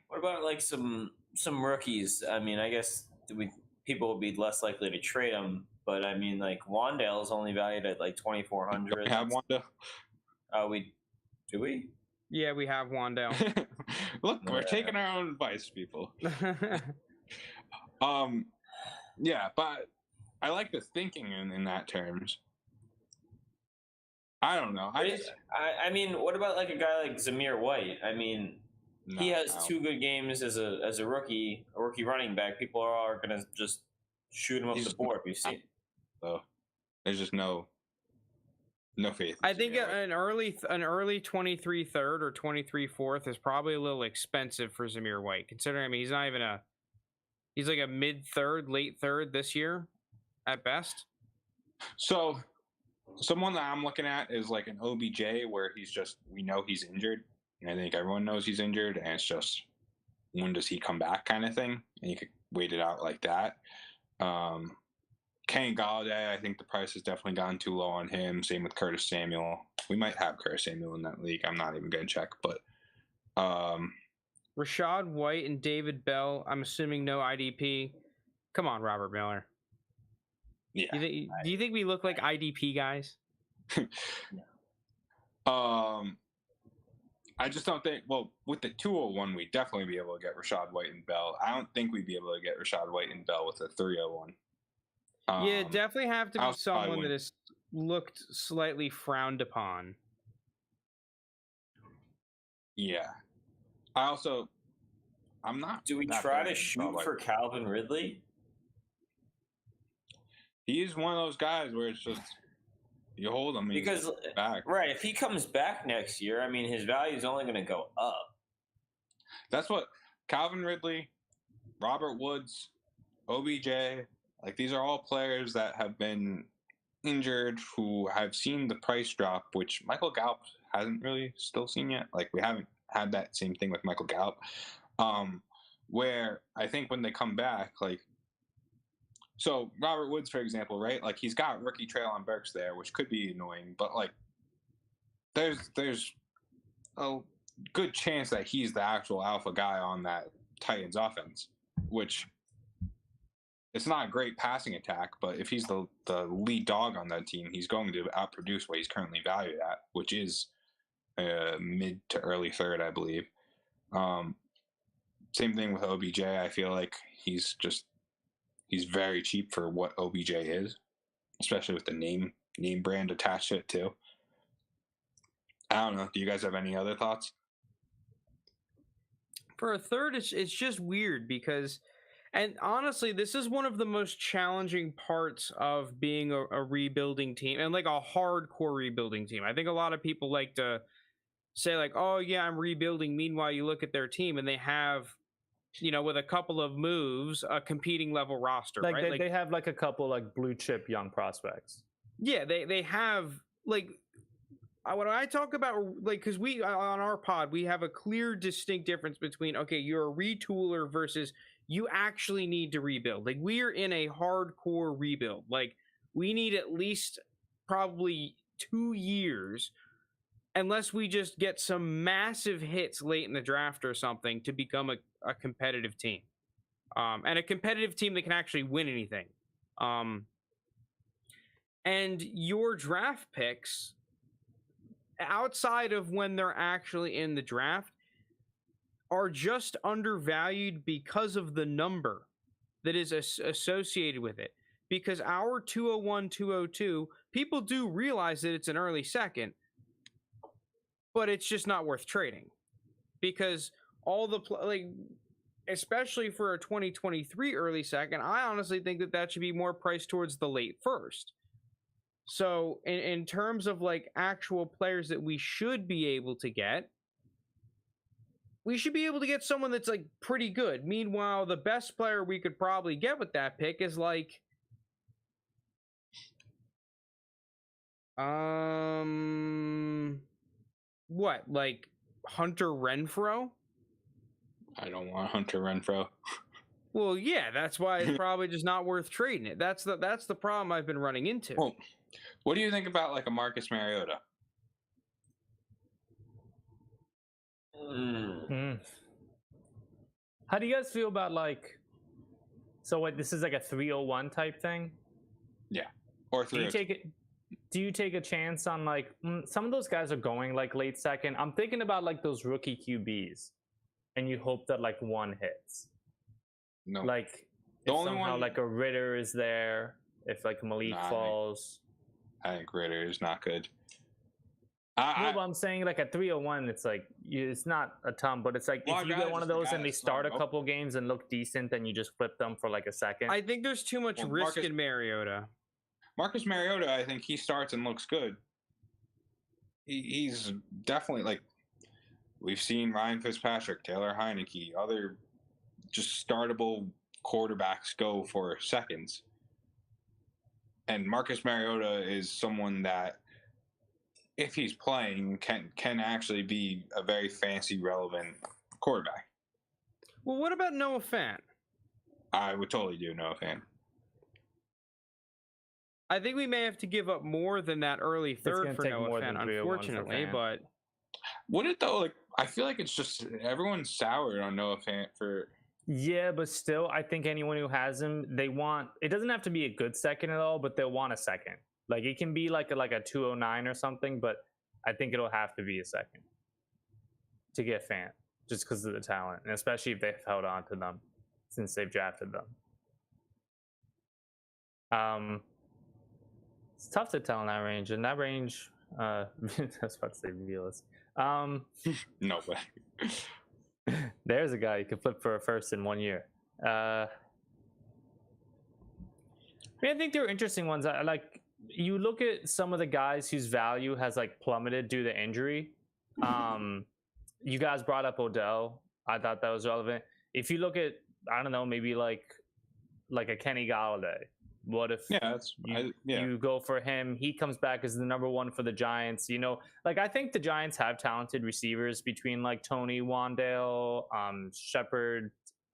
What about like some rookies? I mean, I guess people will be less likely to trade them, but I mean, like Wandale is only valued at like 2,400. We have Wanda. Do we? Yeah, we have Wandale. Look, we're taking our own advice, people. Yeah, but I like the thinking in that terms. I don't know. I mean, what about like a guy like Zamir White? I mean, he has 2 good games as a rookie running back. People are gonna just shoot him up the board. We've seen. So there's just no faith. I think an early 23 third or 23 fourth is probably a little expensive for Zamir White, considering, I mean, he's not even he's like a mid third, late third this year at best. So someone that I'm looking at is like an OBJ, where we know he's injured, and I think everyone knows he's injured, and it's just when does he come back kind of thing, and you could wait it out like that. Kenny Galladay, I think the price has definitely gone too low on him. Same with Curtis Samuel. We might have Curtis Samuel in that league. I'm not even going to check, but Rashad White and David Bell, I'm assuming no IDP. Come on, Robert Miller. Yeah. Do you think we look like IDP guys? I just don't think. Well, with the 201, we'd definitely be able to get Rashad White and Bell. I don't think we'd be able to get Rashad White and Bell with a 301. Yeah, definitely have to be someone that is looked slightly frowned upon. Yeah. I'm not. Do we try to shoot for Calvin Ridley? He's one of those guys where it's just you hold him because back. Right, if he comes back next year, I mean, his value is only going to go up. That's what Calvin Ridley, Robert Woods, OBJ, like these are all players that have been injured who have seen the price drop, which Michael Gallup hasn't really still seen yet. Like we haven't had that same thing with Michael Gallup, where I think when they come back, like, so Robert Woods, for example, right? Like he's got rookie Treylon Burks there, which could be annoying, but like there's a good chance that he's the actual alpha guy on that Titans offense, which it's not a great passing attack, but if he's the lead dog on that team, he's going to outproduce what he's currently valued at, which is mid to early third, I believe. Same thing with OBJ. I feel like he's very cheap for what OBJ is, especially with the name brand attached to it too. I don't know. Do you guys have any other thoughts? For a third, it's just weird because, and honestly, this is one of the most challenging parts of being a rebuilding team, and like a hardcore rebuilding team. I think a lot of people like to say like, oh yeah, I'm rebuilding. Meanwhile, you look at their team and they have, you know, with a couple of moves, a competing level roster, like right? They have like a couple like blue chip young prospects. Yeah, they have like, when I talk about, like, because we on our pod we have a clear distinct difference between, okay, you're a retooler versus you actually need to rebuild. Like we're in a hardcore rebuild. Like we need at least probably 2 years, unless we just get some massive hits late in the draft or something, to become a competitive team, and a competitive team that can actually win anything. And your draft picks, outside of when they're actually in the draft, are just undervalued because of the number that is associated with it. Because our 201, 202, people do realize that it's an early second, but it's just not worth trading. Because all the, like, especially for a 2023 early second, I honestly think that should be more priced towards the late first. So in terms of like actual players that we should be able to get, we should be able to get someone that's like pretty good. Meanwhile, the best player we could probably get with that pick is like, What, like Hunter Renfrow? I don't want Hunter Renfrow. Well, yeah, that's why it's probably just not worth trading it. That's the problem I've been running into. Well, what do you think about like a Marcus Mariota? How do you guys feel about like? So what? This is like a 301 type thing. Yeah, or Do you take it? Do you take a chance on like some of those guys are going like late second? I'm thinking about like those rookie QBs, and you hope that like one hits. No, Like the if only somehow one like a Ritter is there, if like Malik falls. I think Ritter is not good. No, but I'm saying like at 301, it's like it's not a ton, but it's like if you get one of those and they start a couple games and look decent, then you just flip them for like a second. I think there's too much risk in Mariota. Marcus Mariota, I think he starts and looks good. He's definitely like we've seen Ryan Fitzpatrick, Taylor Heineke, other just startable quarterbacks go for seconds. And Marcus Mariota is someone that, if he's playing, can actually be a very fancy, relevant quarterback. Well, what about Noah Fant? I would totally do Noah Fant. I think we may have to give up more than that early third for Noah Fant, unfortunately. But would it though? Like, I feel like it's just everyone's soured on Noah Fant for. Yeah, but still, I think anyone who has him, they want. It doesn't have to be a good second at all, but they'll want a second. Like it can be like a 209 or something, but I think it'll have to be a second to get Fant, just because of the talent, and especially if they've held on to them since they've drafted them. It's tough to tell in that range. In that range, I was about to say realist. No way. There's a guy you could flip for a first in 1 year. I think there are interesting ones. I like. You look at some of the guys whose value has like plummeted due to injury. You guys brought up Odell. I thought that was relevant. If you look at, I don't know, maybe like a Kenny Galladay. What if you go for him? He comes back as the number one for the Giants. You know, like I think the Giants have talented receivers between like Tony, Wandale, Shepard,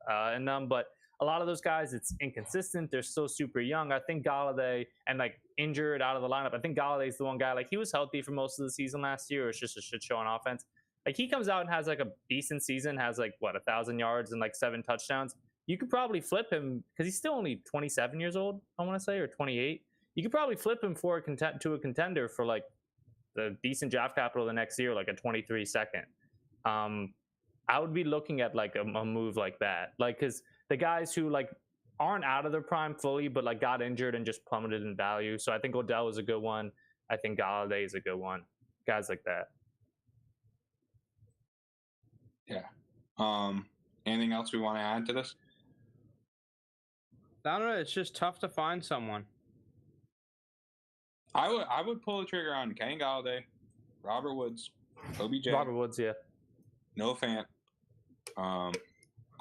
and them, but a lot of those guys, it's inconsistent. They're still super young. I think Galladay and like injured out of the lineup. I think Galladay is the one guy. Like he was healthy for most of the season last year. It's just a shit show on offense. Like he comes out and has like a decent season. Has like 1,000 yards and like 7 touchdowns. You could probably flip him because he's still only 27 years old. I want to say, or 28. You could probably flip him for a contender for like the decent draft capital the next year, like a 23 second. I would be looking at like a move like that, like because the guys who like aren't out of their prime fully, but like got injured and just plummeted in value. So I think Odell is a good one. I think Galladay is a good one. Guys like that. Yeah. Anything else we want to add to this? I don't know. It's just tough to find someone. I would pull the trigger on Kenny Galladay, Robert Woods, OBJ. Robert Woods, yeah. Noah Fant.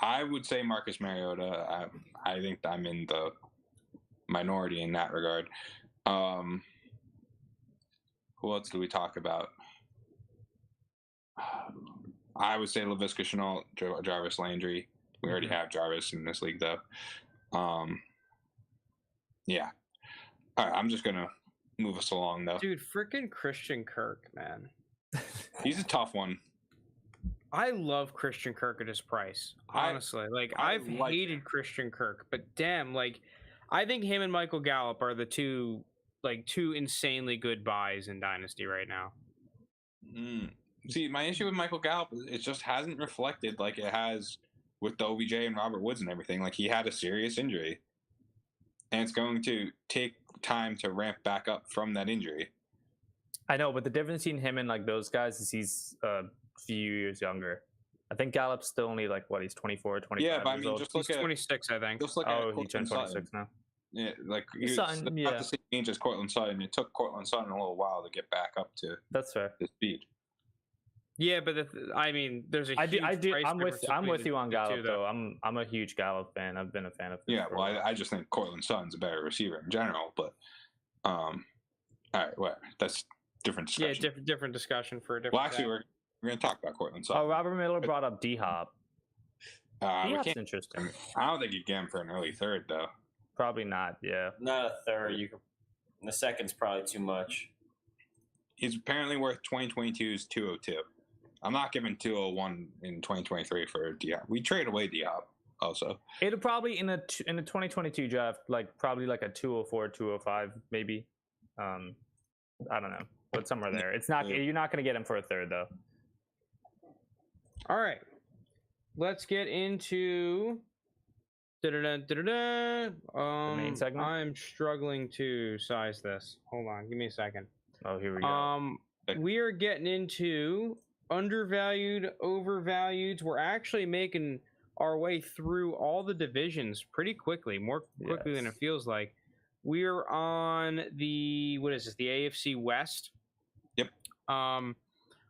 I would say Marcus Mariota. I think I'm in the minority in that regard. Who else do we talk about? I would say Laviska Shenault, Jarvis Landry. We already have Jarvis in this league, though. Yeah. All right, I'm just going to move us along, though. Dude, freaking Christian Kirk, man. He's a tough one. I love Christian Kirk at his price, honestly. I've hated Christian Kirk, but damn, like, I think him and Michael Gallup are the two insanely good buys in Dynasty right now. See, my issue with Michael Gallup is it just hasn't reflected like it has with the OBJ and Robert Woods and everything. Like, he had a serious injury, and it's going to take time to ramp back up from that injury. I know, but the difference between him and like those guys is he's few years younger. I think Gallup's still only like what, he's 24 or 25. Yeah, but I mean, just look he's 26, I think. Just look at he turned 26 now. Yeah, like he's not the same age as Cortland Sutton. It took Cortland Sutton a little while to get back up to that's fair his speed. Yeah, but I mean, there's a huge I'm with you on Gallup though. I'm a huge Gallup fan. I've been a fan of him. Yeah, well, I just think Cortland Sutton's a better receiver in general, but All right, whatever. That's different discussion. Yeah, different discussion for a different. Well, actually, we're going to talk about Cortland. So, Robert Miller brought up D-Hop. D-Hop's interesting. I don't think you get him for an early third, though. Probably not. Yeah, Not a third. The second's probably too much. He's apparently worth 2022's 202. I'm not giving 201 in 2023 for Diop. We trade away Diop also. it'll probably in the 2022 draft, probably like a 204, 205, maybe. I don't know, but somewhere there. It's not. You're not going to get him for a third, though. All right, let's get into the main segment. I'm struggling to size this. Hold on, give me a second. Oh, here we go. We are getting into undervalued, overvalued. We're actually making our way through all the divisions pretty quickly, more quickly than it feels like. We're on the AFC West. Yep. All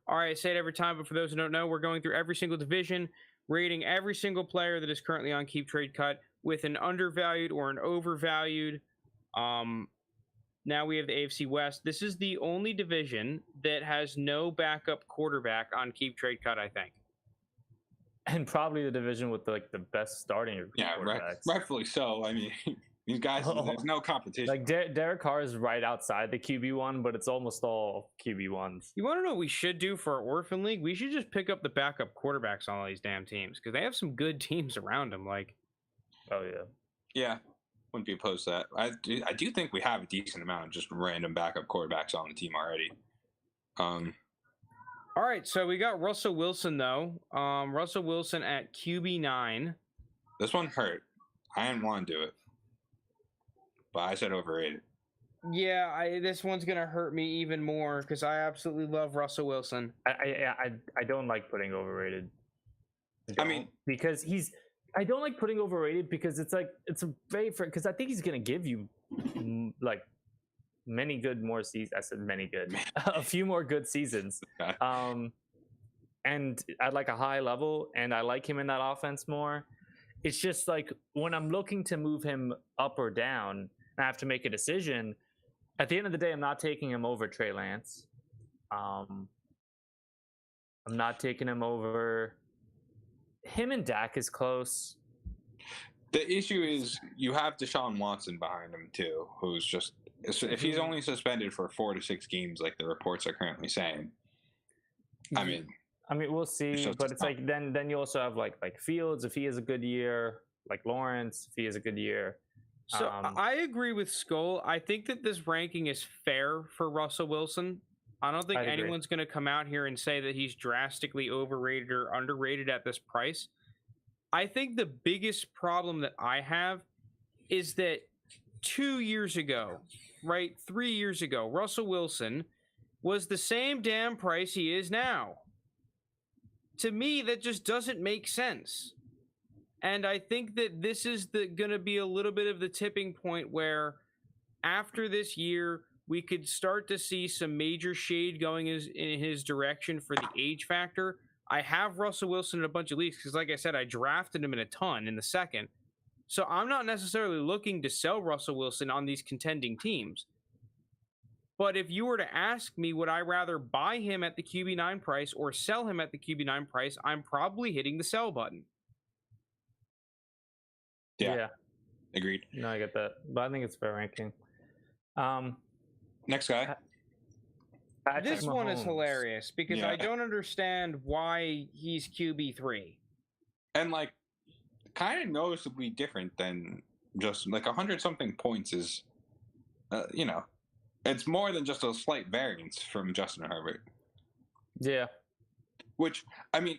right, I say it every time, but for those who don't know, we're going through every single division, rating every single player that is currently on Keep Trade Cut with an undervalued or an overvalued. Now we have the AFC West. This is the only division that has no backup quarterback on Keep Trade Cut, I think. And probably the division with the best starting quarterbacks. Rightfully so. I mean, these guys, there's no competition. Like Derek Carr is right outside the QB1, but it's almost all QB1s. You want to know what we should do for our Orphan League? We should just pick up the backup quarterbacks on all these damn teams because they have some good teams around them. Like, oh yeah, yeah, wouldn't be opposed to that. I do think we have a decent amount of just random backup quarterbacks on the team already. All right, so we got Russell Wilson though. Russell Wilson at QB9. This one hurt. I didn't want to do it, but I said overrated. Yeah, this one's gonna hurt me even more because I absolutely love Russell Wilson. I don't like putting overrated. I mean, because I don't like putting overrated because it's a very because I think he's gonna give you like many good more seasons. I said many good, a few more good seasons. And at like a high level, and I like him in that offense more. It's just like when I'm looking to move him up or down, I have to make a decision. At the end of the day, I'm not taking him over Trey Lance. I'm not taking him over. Him and Dak is close. The issue is you have Deshaun Watson behind him too, who's just if he's only suspended for 4 to 6 games, like the reports are currently saying. I mean, we'll see, but it's like then you also have like Fields if he has a good year, like Lawrence if he has a good year. So I agree with Skull. I think that this ranking is fair for Russell Wilson. I don't think anyone's going to come out here and say that he's drastically overrated or underrated at this price. I think the biggest problem that I have is that 2 years ago, right, 3 years ago, Russell Wilson was the same damn price he is now. To me, that just doesn't make sense. And I think that this is going to be a little bit of the tipping point where after this year, we could start to see some major shade going in his direction for the age factor. I have Russell Wilson in a bunch of leagues because, like I said, I drafted him in a ton in the second. So I'm not necessarily looking to sell Russell Wilson on these contending teams. But if you were to ask me, would I rather buy him at the QB9 price or sell him at the QB9 price, I'm probably hitting the sell button. Yeah. Agreed. No, I get that. But I think it's fair ranking. Next guy. This one is hilarious because I don't understand why he's QB3. And like kind of noticeably different than just like 100-something points is, it's more than just a slight variance from Justin Herbert. Yeah. Which, I mean,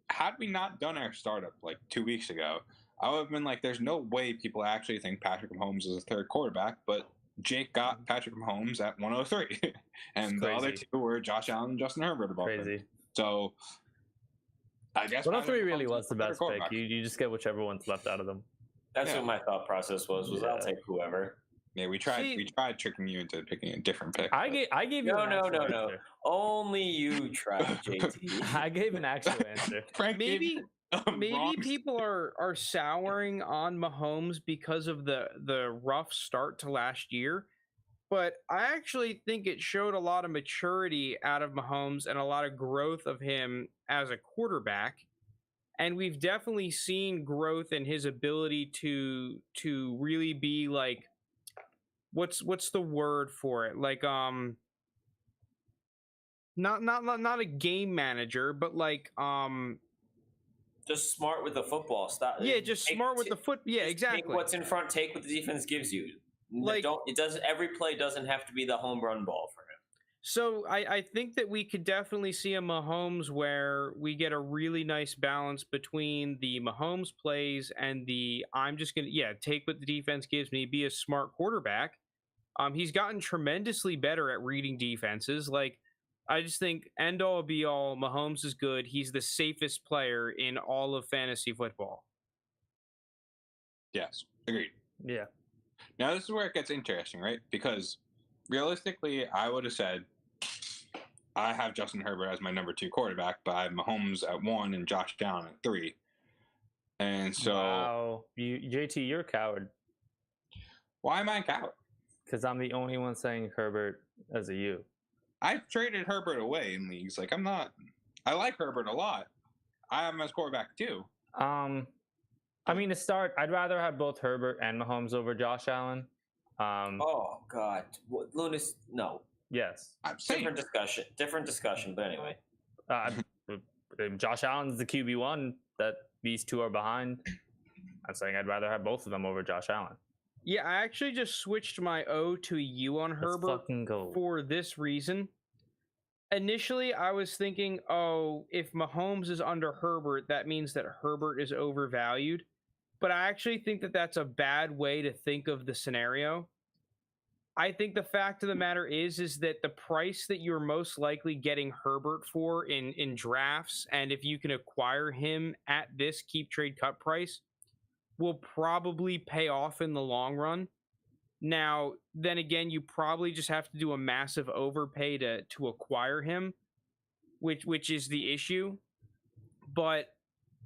had we not done our startup like 2 weeks ago, I would have been like, there's no way people actually think Patrick Mahomes is a third quarterback, but Jake got Patrick Mahomes at 103. And the other two were Josh Allen and Justin Herbert above him. So I guess 103 really was the best pick. You just get whichever one's left out of them. That's what my thought process was I'll take whoever. Yeah, we tried tricking you into picking a different pick. I gave you no. Only you tried, JT. I gave an actual answer. Frank, maybe people are souring on Mahomes because of the rough start to last year. but I actually think it showed a lot of maturity out of Mahomes and a lot of growth of him as a quarterback. And we've definitely seen growth in his ability to really be like, what's the word for it? Like not a game manager, but like just smart with the football. Stop. Yeah, just smart with the foot. Yeah, exactly. Take what's in front. Take what the defense gives you. Like, it doesn't. Every play doesn't have to be the home run ball for him. So I think that we could definitely see a Mahomes where we get a really nice balance between the Mahomes plays and the I'm just gonna take what the defense gives me, be a smart quarterback. He's gotten tremendously better at reading defenses. Like, I just think end all be all, Mahomes is good. He's the safest player in all of fantasy football. Yes, agreed. Yeah. Now this is where it gets interesting, right? Because realistically, I would have said I have Justin Herbert as my number 2 quarterback, but I have Mahomes at 1 and Josh Allen at 3. And so, wow, JT, you're a coward. Why am I a coward? Because I'm the only one saying Herbert as a U. I've traded Herbert away in leagues. Like, I'm not. I like Herbert a lot. I have him as quarterback too. I mean, to start, I'd rather have both Herbert and Mahomes over Josh Allen. Oh God, Lounis, no. Yes. Different discussion. But anyway, Josh Allen's the QB1 that these two are behind. I'm saying I'd rather have both of them over Josh Allen. Yeah, I actually just switched my O to a U on Herbert for this reason. Initially, I was thinking, if Mahomes is under Herbert, that means that Herbert is overvalued. But I actually think that that's a bad way to think of the scenario. I think the fact of the matter is that the price that you're most likely getting Herbert for in drafts, and if you can acquire him at this keep trade cut price, will probably pay off in the long run. Now, then again, you probably just have to do a massive overpay to acquire him, which is the issue. But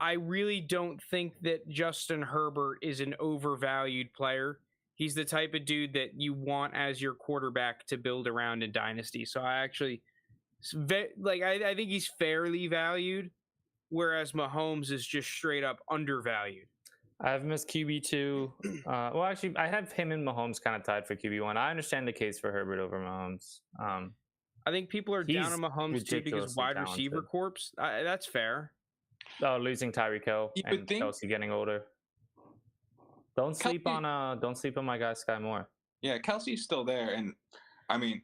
I really don't think that Justin Herbert is an overvalued player. He's the type of dude that you want as your quarterback to build around in Dynasty. So I actually, I think he's fairly valued, whereas Mahomes is just straight up undervalued. I have him as QB2. Well, actually, I have him and Mahomes kind of tied for QB1. I understand the case for Herbert over Mahomes. I think people are down on Mahomes too because wide receiver corpse. That's fair. Oh, losing Tyreek Hill and Kelsey getting older. Don't sleep on my guy Sky Moore. Yeah, Kelsey's still there, and I mean,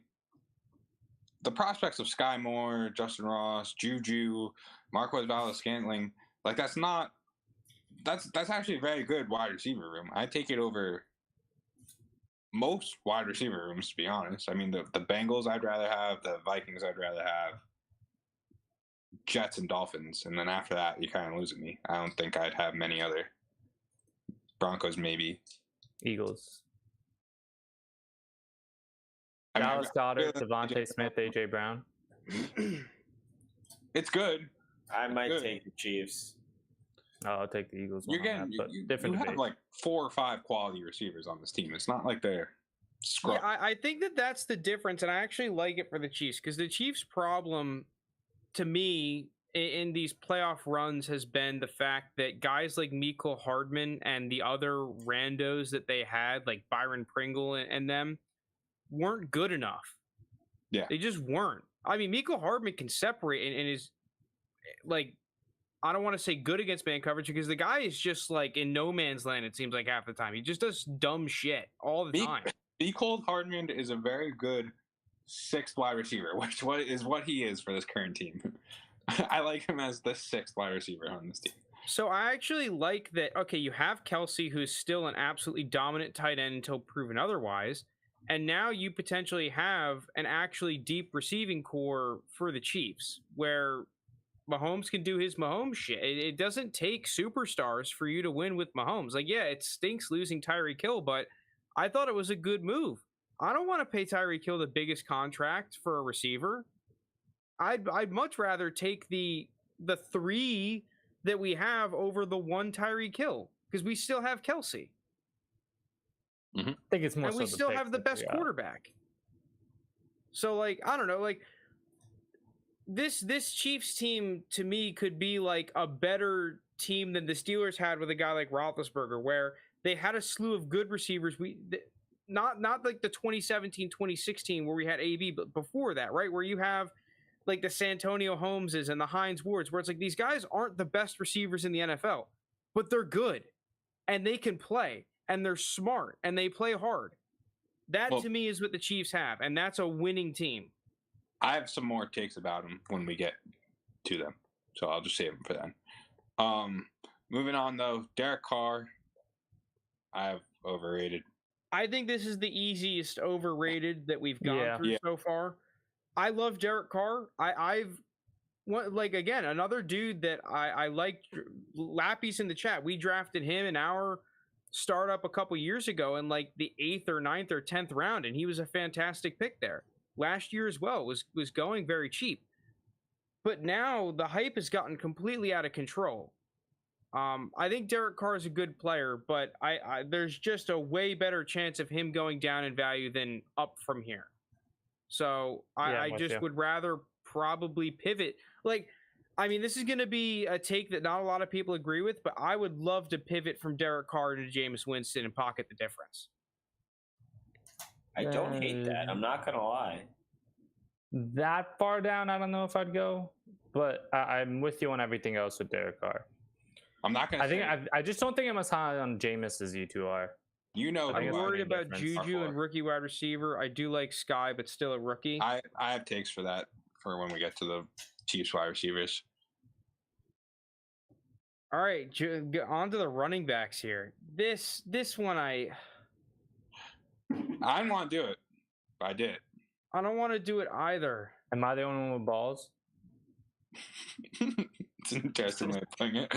the prospects of Sky Moore, Justin Ross, Juju, Marquez Valdes-Scantling, like that's actually a very good wide receiver room. I take it over most wide receiver rooms, to be honest. I mean, the Bengals I'd rather have, the Vikings I'd rather have, Jets and Dolphins, and then after that, you're kind of losing me. I don't think I'd have many other. Broncos, maybe. Eagles. Dallas Goedert, Devontae Smith, AJ Brown. It's good. I might take the Chiefs. I'll take the Eagles. You have like 4 or 5 quality receivers on this team. It's not like they're scrub. Yeah, I think that's the difference, and I actually like it for the Chiefs because the Chiefs' problem, to me, in these playoff runs has been the fact that guys like Mecole Hardman and the other randos that they had, like Byron Pringle and them, weren't good enough. Yeah. They just weren't. I mean, Mecole Hardman can separate and is like, I don't want to say good against man coverage because the guy is just like in no man's land, it seems like half the time. He just does dumb shit all the time. Mecole Hardman is a very good 6th wide receiver, which is what he is for this current team. I like him as the 6th wide receiver on this team. So I actually like that. Okay, you have Kelsey, who's still an absolutely dominant tight end until proven otherwise. And now you potentially have an actually deep receiving core for the Chiefs where Mahomes can do his Mahomes shit. It doesn't take superstars for you to win with Mahomes. Like, yeah, it stinks losing Tyreek Hill, but I thought it was a good move. I don't want to pay Tyreek Hill the biggest contract for a receiver. I'd much rather take the 3 that we have over the 1 Tyreek Hill because we still have Kelsey. I think it's more. And we still have the best quarterback. So like I don't know, like this Chiefs team to me could be like a better team than the Steelers had with a guy like Roethlisberger, where they had a slew of good receivers. Not like the 2017, 2016 where we had AB, but before that, right? Where you have like the Santonio Holmeses and the Hines Wards, where it's like these guys aren't the best receivers in the NFL, but they're good and they can play and they're smart and they play hard. That to me is what the Chiefs have, and that's a winning team. I have some more takes about them when we get to them, so I'll just save them for then. Moving on though, Derek Carr, I have overrated. I think this is the easiest overrated that we've gone through so far. I love Derek Carr. I've like again another dude that I like. Lappy's in the chat. We drafted him in our startup a couple years ago in like the 8th or 9th or 10th round, and he was a fantastic pick there. Last year as well was going very cheap, but now the hype has gotten completely out of control. I think Derek Carr is a good player, but I there's just a way better chance of him going down in value than up from here. So I just would rather probably pivot. Like, I mean, this is going to be a take that not a lot of people agree with, but I would love to pivot from Derek Carr to Jameis Winston and pocket the difference. I don't hate that. I'm not going to lie. That far down, I don't know if I'd go, but I'm with you on everything else with Derek Carr. I'm not going to I just don't think I'm as high on Jameis as you two are. You know, I'm worried about Juju and rookie wide receiver. I do like Sky, but still a rookie. I have takes for that for when we get to the Chiefs wide receivers. All right, on to the running backs here. This one I didn't want to do it, but I did. I don't want to do it either. Am I the only one with balls? It's an interesting way of putting it.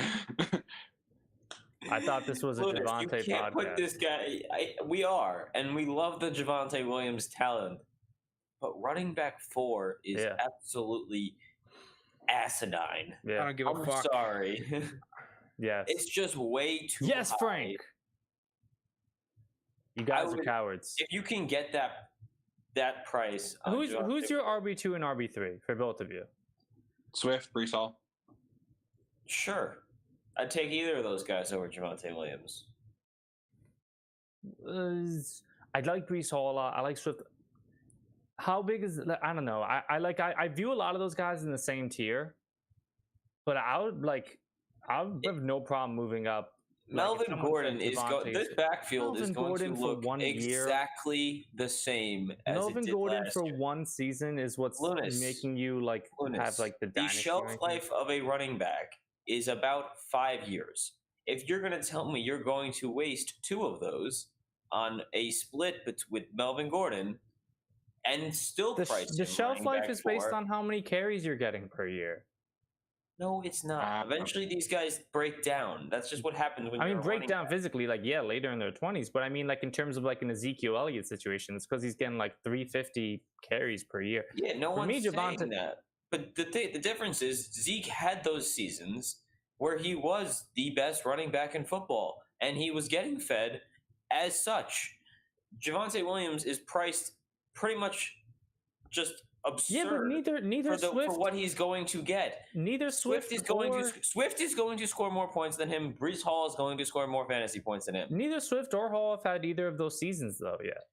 I thought this was a Javonte podcast. You can't put this guy. We are, and we love the Javonte Williams talent, but running back 4 is absolutely asinine. Yeah. I don't give a fuck. I'm sorry. Yes. It's just way too Yes, high. Frank. You guys are cowards. If you can get that price. Who's your RB2 and RB3 for both of you? Swift, Breece Hall. Sure. I'd take either of those guys over Javonte Williams. I'd like Breece Hall a lot. I like Swift. How big is it? I don't know. I view a lot of those guys in the same tier, but I have no problem moving up. Melvin Gordon is this backfield is going to look exactly the same as Melvin it did Gordon last for year. one season is what's making you have like the dynasty shelf ranking. life of a running back is about 5 years. If you're going to tell me you're going to waste 2 of those on a split with Melvin Gordon and still price the shelf life is based on how many carries you're getting per year. No, it's not. Eventually, these guys break down. That's just what happens when you're break down physically, later in their 20s. But I mean, in terms of an Ezekiel Elliott situation, it's because he's getting 350 carries per year. Yeah, no one's saying that. But the difference is Zeke had those seasons where he was the best running back in football, and he was getting fed as such. Javonte Williams is priced pretty much just absurd. Yeah, but neither Swift for what he's going to get. Neither Swift is going to score more points than him. Breece Hall is going to score more fantasy points than him. Neither Swift or Hall have had either of those seasons though yet.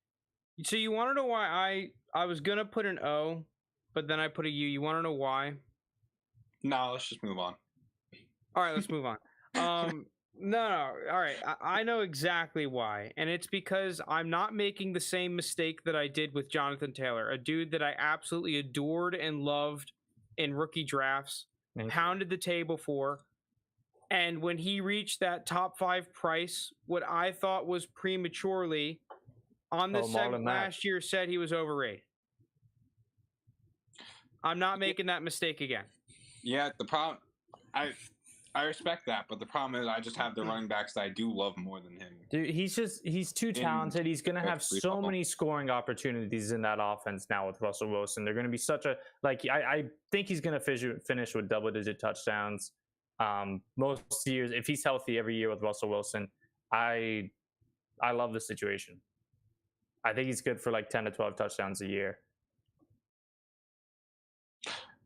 So you want to know why I was gonna put an O, but then I put a U. You want to know why? No, let's just move on. All right, let's move on. No. All right, I know exactly why, and it's because I'm not making the same mistake that I did with Jonathan Taylor, a dude that I absolutely adored and loved in rookie drafts, pounded the table for, and when he reached that top 5 price, what I thought was prematurely on this segment last year said he was overrated. I'm not making that mistake again. Yeah, the problem, I respect that, but the problem is I just have the running backs that I do love more than him. Dude, he's too talented. He's going to have so many scoring opportunities in that offense now with Russell Wilson. They're going to be such a I think he's going to finish with double-digit touchdowns. Most years, if he's healthy every year with Russell Wilson, I love the situation. I think he's good for 10 to 12 touchdowns a year.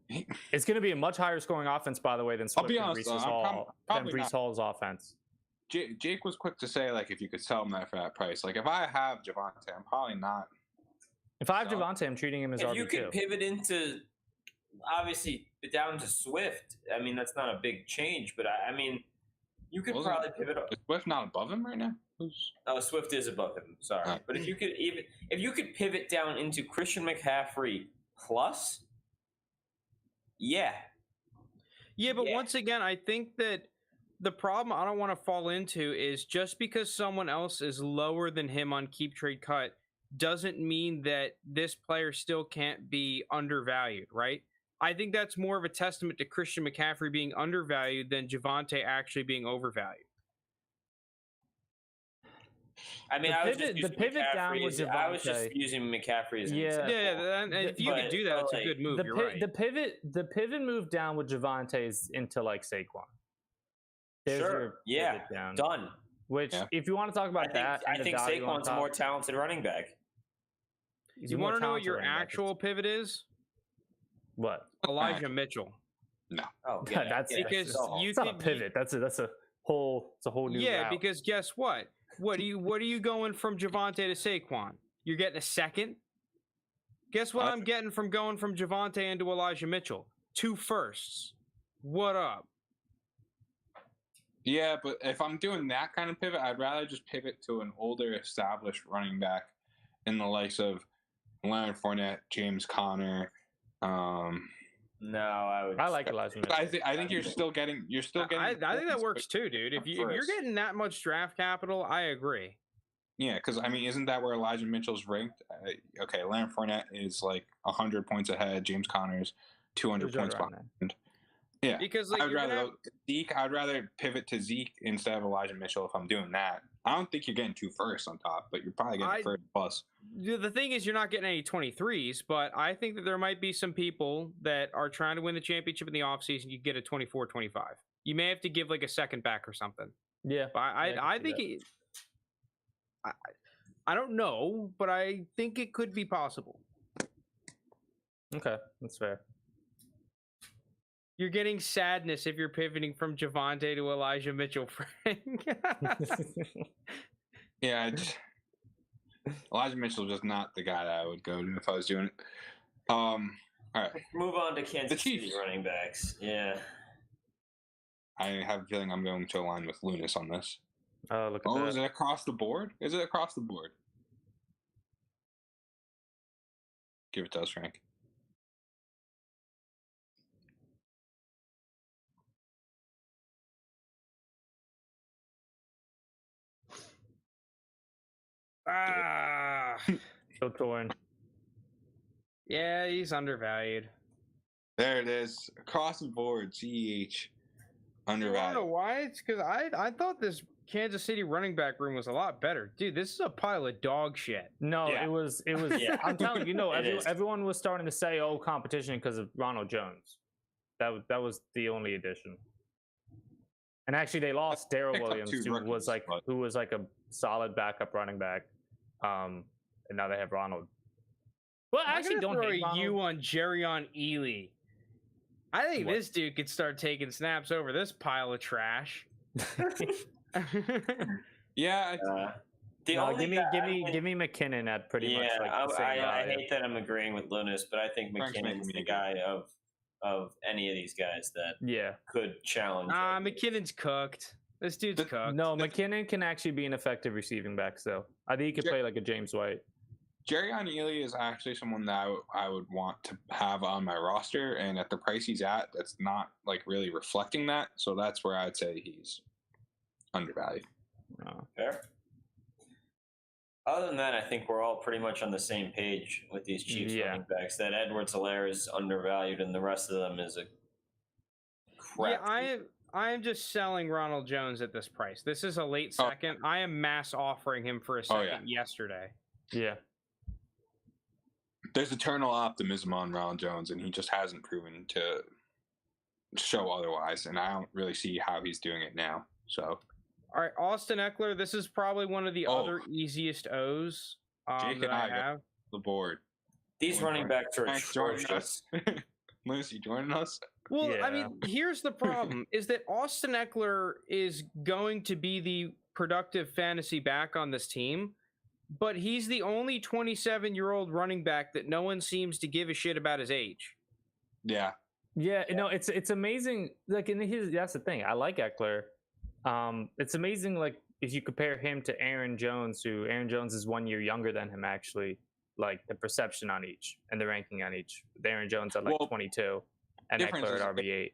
It's going to be a much higher scoring offense, by the way, than Swift be and honest, Brees probably not. Hall's offense. Jake was quick to say, like, if you could sell him that for that price. Like, if I have Javonte, I'm probably not. If I have Javonte, I'm treating him as RB2. If you could pivot into, obviously, down to Swift, I mean, that's not a big change, but I mean, you could probably pivot up. Is Swift not above him right now? Oh, Swift is above him. Sorry, but if you could pivot down into Christian McCaffrey plus, yeah, but once again, I think that the problem I don't want to fall into is just because someone else is lower than him on keep trade cut doesn't mean that this player still can't be undervalued, right? I think that's more of a testament to Christian McCaffrey being undervalued than Javonte actually being overvalued. I mean, the pivot down was Javonte. I was just using McCaffrey as an example. And if you could do that, it's a good move. You're right. The pivot move down with Javonte is into like Saquon. There's sure. Down. Done. Which, if you want to talk about I think Saquon's a more talented running back. You want to know what your actual pivot is? What? Elijah Mitchell. No. Oh, that's not a pivot. That's a whole new route. Because guess what? What are you going from Javonte to Saquon? You're getting a second? Guess what I'm getting from going from Javonte into Elijah Mitchell? 2 firsts. What up? Yeah, but if I'm doing that kind of pivot, I'd rather just pivot to an older, established running back in the likes of Leonard Fournette, James Conner. No, I like Elijah Mitchell. I think you're still getting. I think that works too, dude. If you're getting that much draft capital, I agree. Yeah, because I mean, isn't that where Elijah Mitchell's ranked? Okay, Leonard Fournette is like 100 points ahead. James Conner's 200 points behind. Yeah, because like, I'd rather pivot to Zeke instead of Elijah Mitchell if I'm doing that. I don't think you're getting 2 firsts on top, but you're probably getting first plus. The thing is, you're not getting any 23s, but I think that there might be some people that are trying to win the championship in the offseason. You get a 24-25. You may have to give like a second back or something. Yeah, but I think I don't know, but I think it could be possible. Okay, that's fair. You're getting sadness if you're pivoting from Javonte to Elijah Mitchell, Frank. Yeah, Elijah Mitchell's just not the guy that I would go to if I was doing it. All right. Move on to Kansas City running backs. Yeah. I have a feeling I'm going to align with Lounis on this. Look at that. Is it across the board? Is it across the board? Give it to us, Frank. So torn. Yeah, he's undervalued. There it is. Across the board, CEH. Undervalued. I don't know why. It's because I thought this Kansas City running back room was a lot better. Dude, this is a pile of dog shit. No, it was yeah. I'm telling you, everyone was starting to say, oh, competition because of Ronald Jones. That was the only addition. And actually they lost Darrell Williams, who was like a solid backup running back. And now they have Ronald. Well, I actually don't hate Ronald. You on Jerrion Ely. I think this dude could start taking snaps over this pile of trash. Yeah. Give me McKinnon at pretty much. Like the same I hate that I'm agreeing with Lounis, but I think McKinnon's the guy of any of these guys that could challenge. McKinnon's cooked. This dude's cooked. No, McKinnon can actually be an effective receiving back, so I think he could play like a James White. Jerrion Ely is actually someone that I would want to have on my roster, and at the price he's at, that's not like really reflecting that. So that's where I'd say he's undervalued. Fair. Other than that, I think we're all pretty much on the same page with these Chiefs running backs. That Edwards-Helaire is undervalued, and the rest of them is a crap. Yeah, I am just selling Ronald Jones at this price. This is a late second. I am mass offering him for a second yesterday. Yeah. There's eternal optimism on Ronald Jones, and he just hasn't proven to show otherwise. And I don't really see how he's doing it now. So, all right, Austin Eckler. This is probably one of the other easiest O's Jake that and I have. The board. These running backs are atrocious. Lounis, you joining us? Well, I Yeah. mean, here's the problem: is that Austin Eckler is going to be the productive fantasy back on this team, but he's the only 27-year-old running back that no one seems to give a shit about his age. Yeah. Yeah, no, it's amazing. Like, that's the thing. I like Eckler. It's amazing. Like, if you compare him to Aaron Jones, who Aaron Jones is 1 year younger than him, actually. Like the perception on each and the ranking on each. Aaron Jones at like 22, and Eckler at RB8.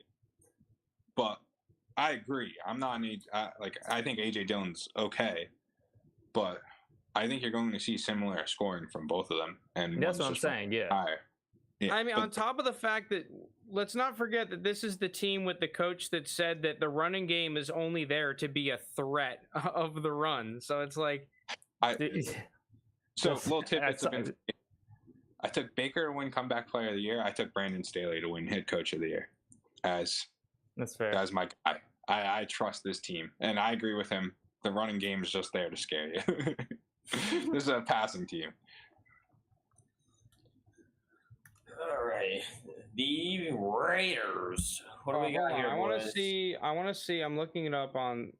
But I agree. I'm not an I think AJ Dillon's okay, but I think you're going to see similar scoring from both of them. And that's what I'm saying. Yeah. Higher. Yeah, I mean, on top of the fact that let's not forget that this is the team with the coach that said that the running game is only there to be a threat of the run. So it's like, so little tidbits. I took Baker to win Comeback Player of the Year. I took Brandon Staley to win Head Coach of the Year. That's fair. As my guy. I trust this team, and I agree with him. The running game is just there to scare you. This is a passing team. All right, the Raiders. What do we got here? I want to see. I'm looking it up on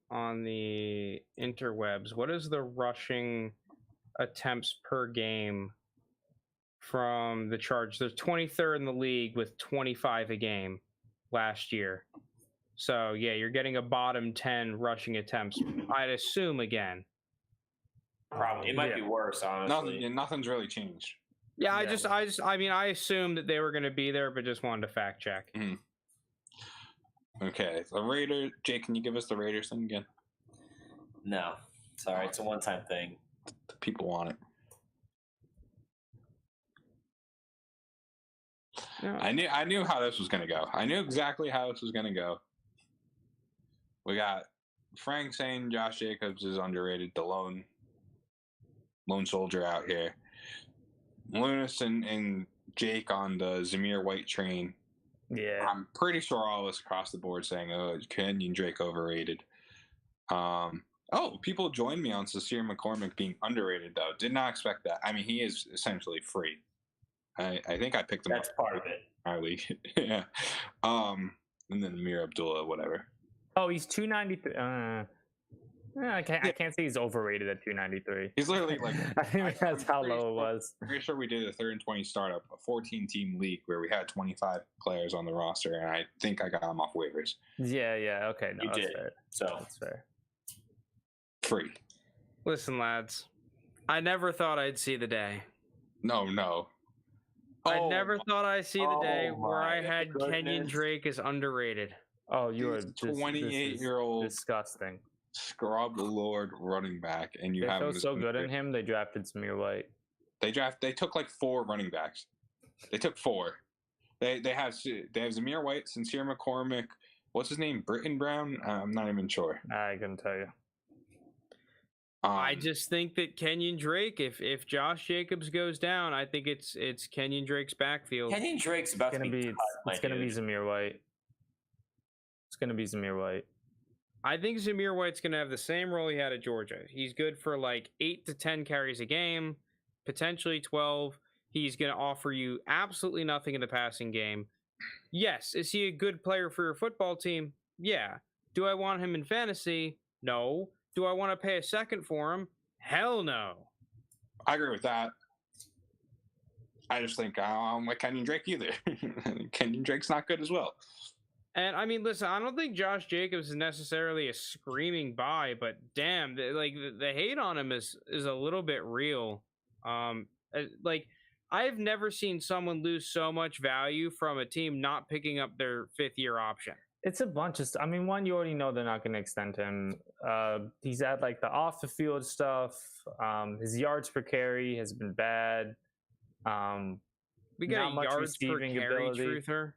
the interwebs. What is the rushing attempts per game from the Chargers? They're 23rd in the league with 25 a game last year. So yeah, you're getting a bottom 10 rushing attempts. I'd assume again. Probably it might be worse, honestly. Nothing's really changed. Yeah, I mean, I assumed that they were going to be there, but just wanted to fact check. Mm-hmm. Okay, the Raiders. Jake, can you give us the Raiders thing again? No, sorry, it's a one-time thing. The people want it. No. I knew how this was going to go. I knew exactly how this was going to go. We got Frank saying Josh Jacobs is underrated, the lone soldier out here. Lounis and Jake on the Zamir White train. Yeah. I'm pretty sure all of us across the board saying, oh, Kenyon Drake overrated. People joined me on Sasir McCormick being underrated, though. Did not expect that. I mean, he is essentially free. I think I picked him That's up. part of it. Our league. Yeah. And then Amir Abdullah, whatever. Oh, he's 293. I can't say he's overrated at 293. He's literally like I think that's how low it was. I'm pretty sure we did a 3rd and 20 startup, a 14-team league where we had 25 players on the roster, and I think I got them off waivers. Yeah. Okay, no, You that's did. fair. So That's fair. Free. Listen, lads, I never thought I'd see the day. No. I never thought I'd see the day where I had goodness. Kenyon Drake as underrated. Oh, you are 28-year-old disgusting. scrub lord running back, and you They have felt so good in him. They drafted Zamir White. They took like 4 running backs. They took 4. They have Zamir White, Sincere McCormick. What's his name? Britton Brown? I'm not even sure. I couldn't tell you. I just think that Kenyon Drake, if Josh Jacobs goes down, I think it's Kenyon Drake's backfield. Kenyon Drake's about to be cut, It's gonna be Zamir White. It's gonna be Zamir White. I think Zamir White's going to have the same role he had at Georgia. He's good for like 8 to 10 carries a game, potentially 12. He's going to offer you absolutely nothing in the passing game. Yes. Is he a good player for your football team? Yeah. Do I want him in fantasy? No. Do I want to pay a second for him? Hell no. I agree with that. I just think I don't like Kenyon Drake either. Kenyon Drake's not good as well. And I mean, listen, I don't think Josh Jacobs is necessarily a screaming buy, but damn, the hate on him is a little bit real. Like I've never seen someone lose so much value from a team not picking up their 5th-year option. It's a bunch of stuff. I mean, one, you already know they're not going to extend him. He's had like the off the field stuff. His yards per carry has been bad. We got a yards per carry truther.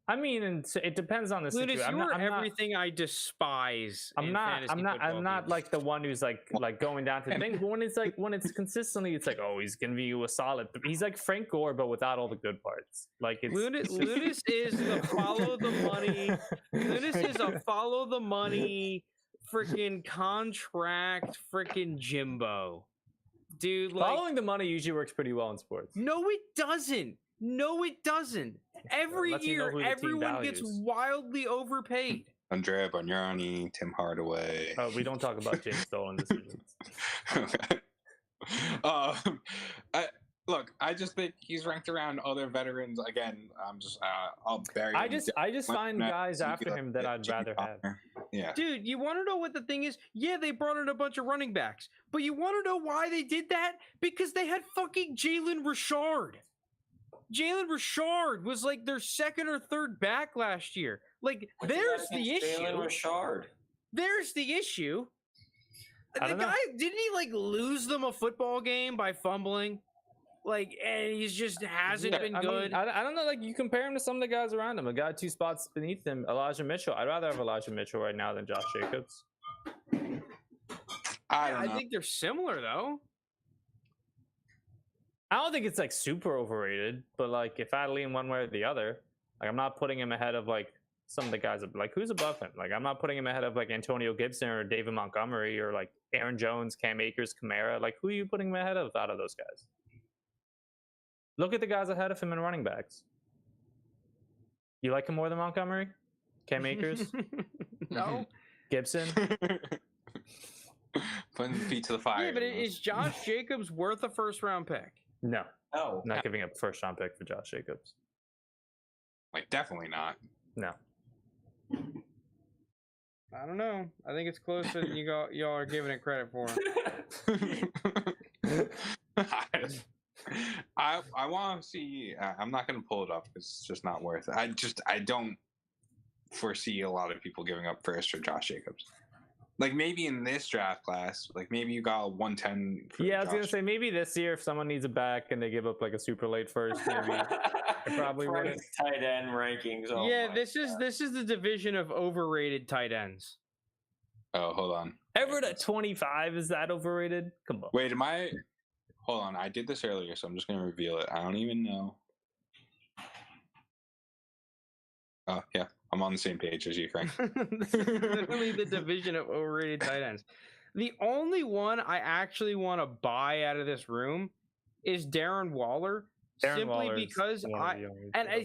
I mean, it depends on the situation. situation. You're everything I despise. I'm not like the one who's like going down to the thing. But when it's consistently, it's like, oh, he's gonna be a solid. He's like Frank Gore, but without all the good parts. Like it's Lounis is the follow the money. Lounis is a follow the money, freaking contract, freaking Jimbo, dude. Like, following the money usually works pretty well in sports. No, it doesn't. No, it doesn't. Every Lets you know year, who the team everyone gets values. wildly overpaid. Andrea Bargnani, Tim Hardaway. We don't talk about James Dolan decisions. Okay. Look, I just think he's ranked around other veterans. Again, I'm just I'll bury. I just find guys after him that I'd rather have. Yeah, Dude, you want to know what the thing is? Yeah, they brought in a bunch of running backs, but you want to know why they did that? Because they had fucking Jalen Richard. Jalen Richard was like their second or third back last year. Like, there's the issue. Jalen Richard. There's the issue. I The don't know. guy, didn't he like lose them a football game by fumbling? Like, and he's just hasn't been I mean, good. I don't know. Like, you compare him to some of the guys around him. A guy 2 spots beneath him, Elijah Mitchell. I'd rather have Elijah Mitchell right now than Josh Jacobs. I don't know. think they're similar though. I don't think it's like super overrated, but like if I lean one way or the other, like I'm not putting him ahead of like some of the guys. Like, who's above him? Like, I'm not putting him ahead of like Antonio Gibson or David Montgomery or like Aaron Jones, Cam Akers, Kamara. Like, who are you putting him ahead of out of those guys? Look at the guys ahead of him in running backs. You like him more than Montgomery? Cam Akers? No. Gibson? Putting feet to the fire. Yeah, but is Josh Jacobs worth a first round pick? No. Oh, I'm not giving up a first round pick for Josh Jacobs. Like, definitely not. No. I don't know. I think it's closer than y'all are giving it credit for. I want to see. I'm not going to pull it up. It's just not worth it. I don't foresee a lot of people giving up first for Josh Jacobs. Like, maybe in this draft class, like maybe you got a 110. For Yeah, I was Josh. gonna say maybe this year if someone needs a back and they give up like a super late first, maybe I probably wouldn't. Frank's tight end rankings. Oh yeah, my this is the division of overrated tight ends. Oh, hold on. Everett at 25, is that overrated? Come on. Wait, hold on. I did this earlier, so I'm just going to reveal it. I don't even know. Oh, yeah. I'm on the same page as you, Frank. This is literally the division of overrated tight ends. The only one I actually want to buy out of this room is Darren Waller. Simply because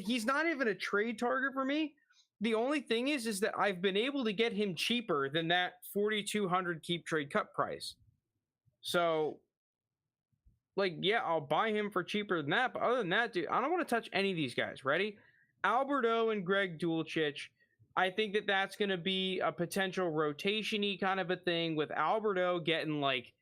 he's not even a trade target for me. The only thing is that I've been able to get him cheaper than that 4,200 keep trade cut price. So, like, yeah, I'll buy him for cheaper than that. But other than that, dude, I don't want to touch any of these guys. Ready? Alberto and Greg Dulcich. I think that that's going to be a potential rotation-y kind of a thing with Alberto getting like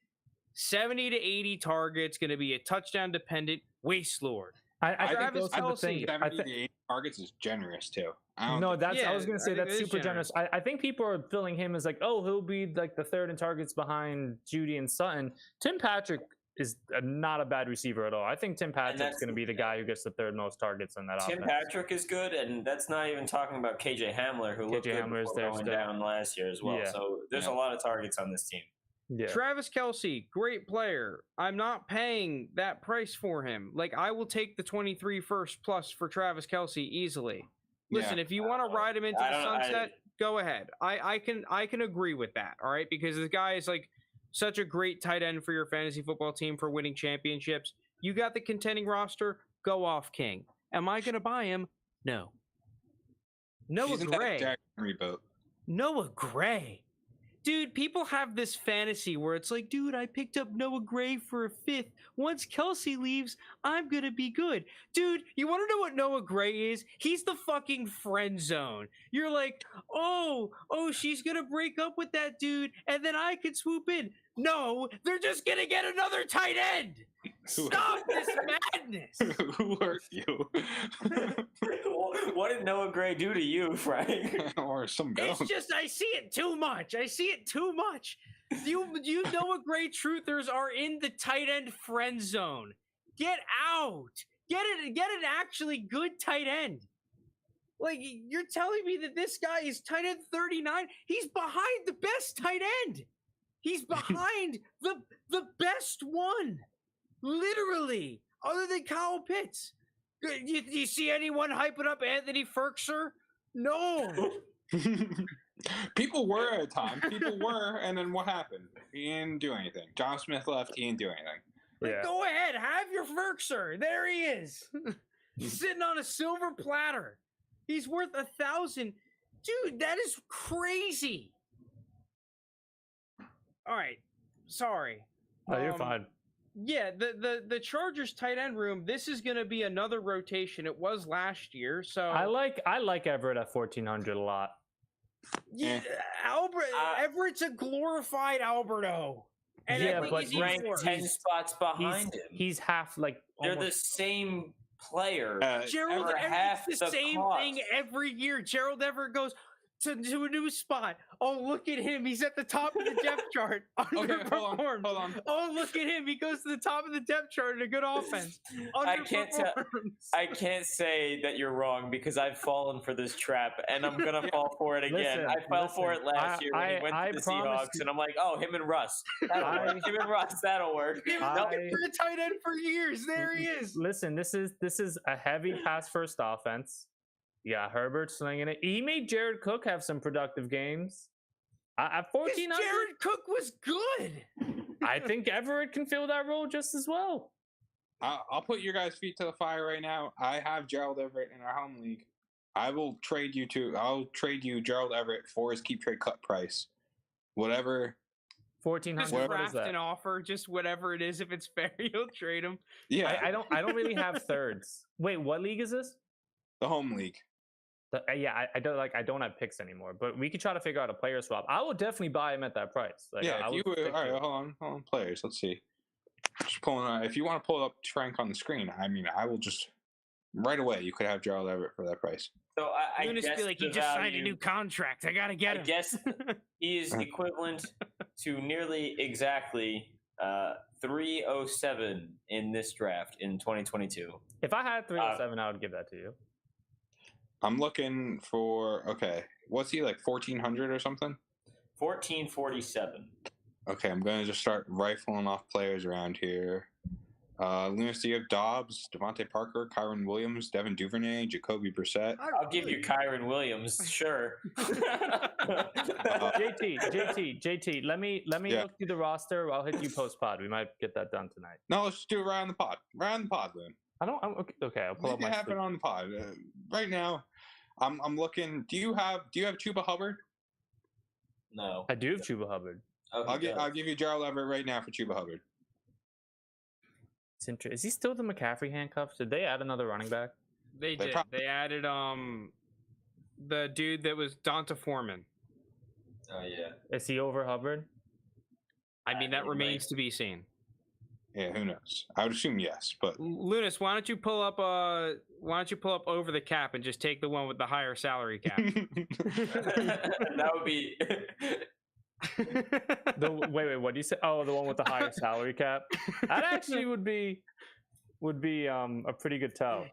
70 to 80 targets, going to be a touchdown-dependent waste lord. I think Travis those are the thing. 70 to 80 targets is generous, too. I was gonna say that's super generous. I think people are filling him as like, oh, he'll be like the third in targets behind Judy and Sutton. Tim Patrick is not a bad receiver at all. I think Tim Patrick's going to be the guy who gets the third most targets in that offense. Tim Patrick is good, and that's not even talking about KJ Hamler, who looked good before going down last year as well. Yeah. So there's a lot of targets on this team. Yeah. Travis Kelce, great player. I'm not paying that price for him. Like, I will take the 23 first plus for Travis Kelce easily. Listen, if you want to ride him into the sunset, go ahead. I can agree with that. All right, because the guy is like such a great tight end for your fantasy football team for winning championships. You got the contending roster. Go off, King. Am I going to buy him? No. Noah Gray. Noah Gray. Dude, people have this fantasy where it's like, dude, I picked up Noah Gray for a fifth. Once Kelce leaves, I'm going to be good. Dude, you want to know what Noah Gray is? He's the fucking friend zone. You're like, oh, she's going to break up with that dude, and then I could swoop in. No, they're just going to get another tight end. Stop this madness. Who hurt you? What did Noah Gray do to you, Frank? Or some It's just I see it too much. You Noah Gray truthers are in the tight end friend zone. Get out. Get an actually good tight end. Like, you're telling me that this guy is tight end 39? He's behind the best tight end. He's behind the best one. Literally, other than Kyle Pitts. You see anyone hyping up Anthony Ferkser? No. People were at a time. People were, and then what happened? He didn't do anything. John Smith left. He didn't do anything. Go ahead. Have your Ferkser. There he is. sitting on a silver platter. He's worth 1,000. Dude, that is crazy. All right. Sorry. No, you're fine. Yeah, the Chargers tight end room, this is going to be another rotation. It was last year, so I like Everett at 1,400 a lot. yeah, Everett's a glorified Alberto. And Yeah, I think but he's ranked worse. 10 spots behind him. He's half like They're the almost, same player. Gerald for half Everett's the the same cost. thing every year. Gerald Everett goes to a new spot. Oh, look at him. He's at the top of the depth chart. Underperformed. Hold on. Oh, look at him. He goes to the top of the depth chart in a good offense. I can't tell- Underperforms. I can't say that you're wrong because I've fallen for this trap and I'm gonna fall for it again. I fell for it last year when he went to the Seahawks, and I'm like, oh, him and Russ. Him and Russ, that'll work. He was looking for a tight end for years. There he is. Listen, this is a heavy pass first offense. Yeah, Herbert slinging it. He made Jared Cook have some productive games. At 1,400, Jared Cook was good. I think Everett can fill that role just as well. I'll put your guys' feet to the fire right now. I have Gerald Everett in our home league. I'll trade you Gerald Everett for his keep trade cut price. Whatever. 1,400. Just What is draft that? an offer, just whatever it is. If it's fair, you'll trade him. Yeah, I don't really have thirds. Wait, what league is this? the home league. I don't have picks anymore, but we could try to figure out a player swap. I will definitely buy him at that price. Like, Yeah, I would all stick right, to it. hold on, players. Let's see. Just pulling. If you want to pull up Frank on the screen, I mean, I will just right away. You could have Gerald Everett for that price. So I Lunas guess be like, he the just signed a value- new contract. I gotta get I him. guess he is equivalent to nearly exactly 307 in this draft in 2022. If I had 307, I would give that to you. I'm looking for. Okay, what's he like? 1,400 or something? 1447. Okay, I'm gonna just start rifling off players around here. Lunas, do you have Dobbs, Devontae Parker, Kyron Williams, Devin Duvernay, Jacoby Brissett? I'll give you Kyron Williams, sure. JT, let me Yeah. look through the roster. I'll hit you post pod. We might get that done tonight. No, let's do it right on the pod. Right on the pod, Lune. I'm okay. I'll pull Make up it my happen sleep. on the pod. Right now, I'm looking. Do you have Chuba Hubbard? No. I do have Chuba Hubbard. Okay, I'll give you Gerald Everett right now for Chuba Hubbard. It's interesting. Is he still the McCaffrey handcuffs? Did they add another running back? They They did. probably- They added the dude that was Donta Foreman. Oh yeah. Is he over Hubbard? I mean, that He remains might. to be seen. Yeah, who knows? I would assume yes, but Lunas, why don't you pull up over the cap and just take the one with the higher salary cap? That would be Wait, what do you say? Oh, the one with the higher salary cap. That actually would be a pretty good tell.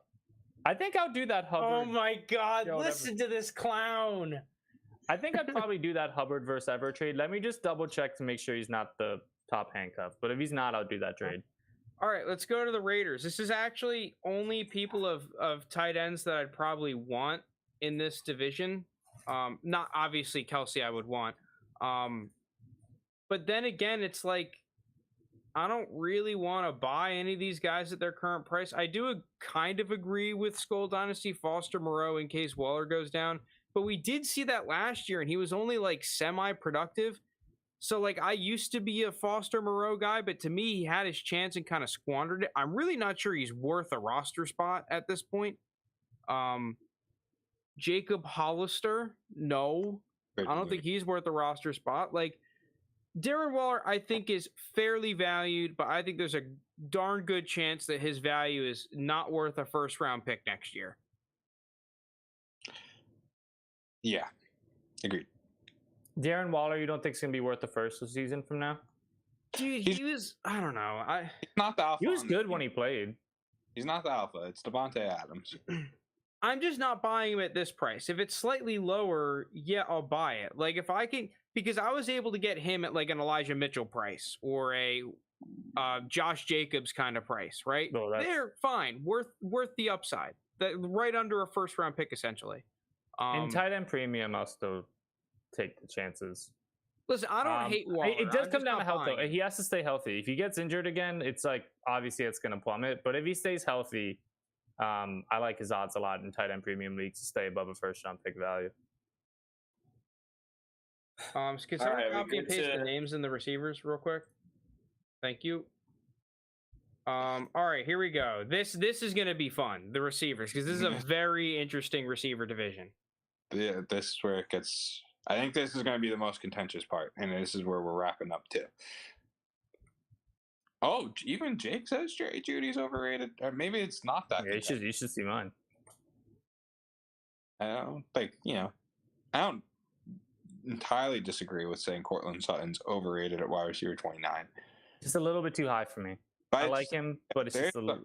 I think I'll do that Hubbard. Oh my God! Yo, Listen to this clown. I think I'd probably do that Hubbard versus Everett trade. Let me just double check to make sure he's not the top handcuff. But if he's not, I'll do that trade. All right, let's go to the Raiders. This is actually only people of tight ends that I'd probably want in this division. Not obviously Kelsey, I would want. But then again, it's like I don't really want to buy any of these guys at their current price. I do kind of agree with Skull Dynasty, Foster Moreau in case Waller goes down. But we did see that last year, and he was only like semi-productive. So like I used to be a Foster Moreau guy, but to me, he had his chance and kind of squandered it. I'm really not sure he's worth a roster spot at this point. Jacob Hollister, no. I don't think he's worth a roster spot. Like Darren Waller, I think is fairly valued, but I think there's a darn good chance that his value is not worth a first round pick next year. Yeah, agreed. Darren Waller, you don't think is going to be worth the first season from now? Dude, he was, I don't know. He's not the alpha. He was on good this when team. he played. He's not the alpha. It's Devontae Adams. I'm just not buying him at this price. If it's slightly lower, yeah, I'll buy it. Like if I can, because I was able to get him at like an Elijah Mitchell price or a Josh Jacobs kind of price, right? No, that's- They're fine, worth the upside. That right under a first round pick essentially. In tight end premium, I'll still take the chances. Listen, I don't hate Waller. It does I'm come just down not to health, though. buying him. He has to stay healthy. If he gets injured again, it's like obviously it's going to plummet. But if he stays healthy, I like his odds a lot in tight end premium leagues to stay above a first round pick value. Can someone copy and paste the names and the receivers real quick? Thank you. All right, here we go. This is going to be fun. The receivers, because this is a very interesting receiver division. Yeah, this is where it gets. I think this is going to be the most contentious part, and this is where we're wrapping up to. Oh, even Jake says Jerry Jeudy's overrated. Or maybe it's not that. Yeah, you should see mine. I don't think, I don't entirely disagree with saying Cortland Sutton's overrated at wide receiver 29. Just a little bit too high for me. But I like him, but it's just a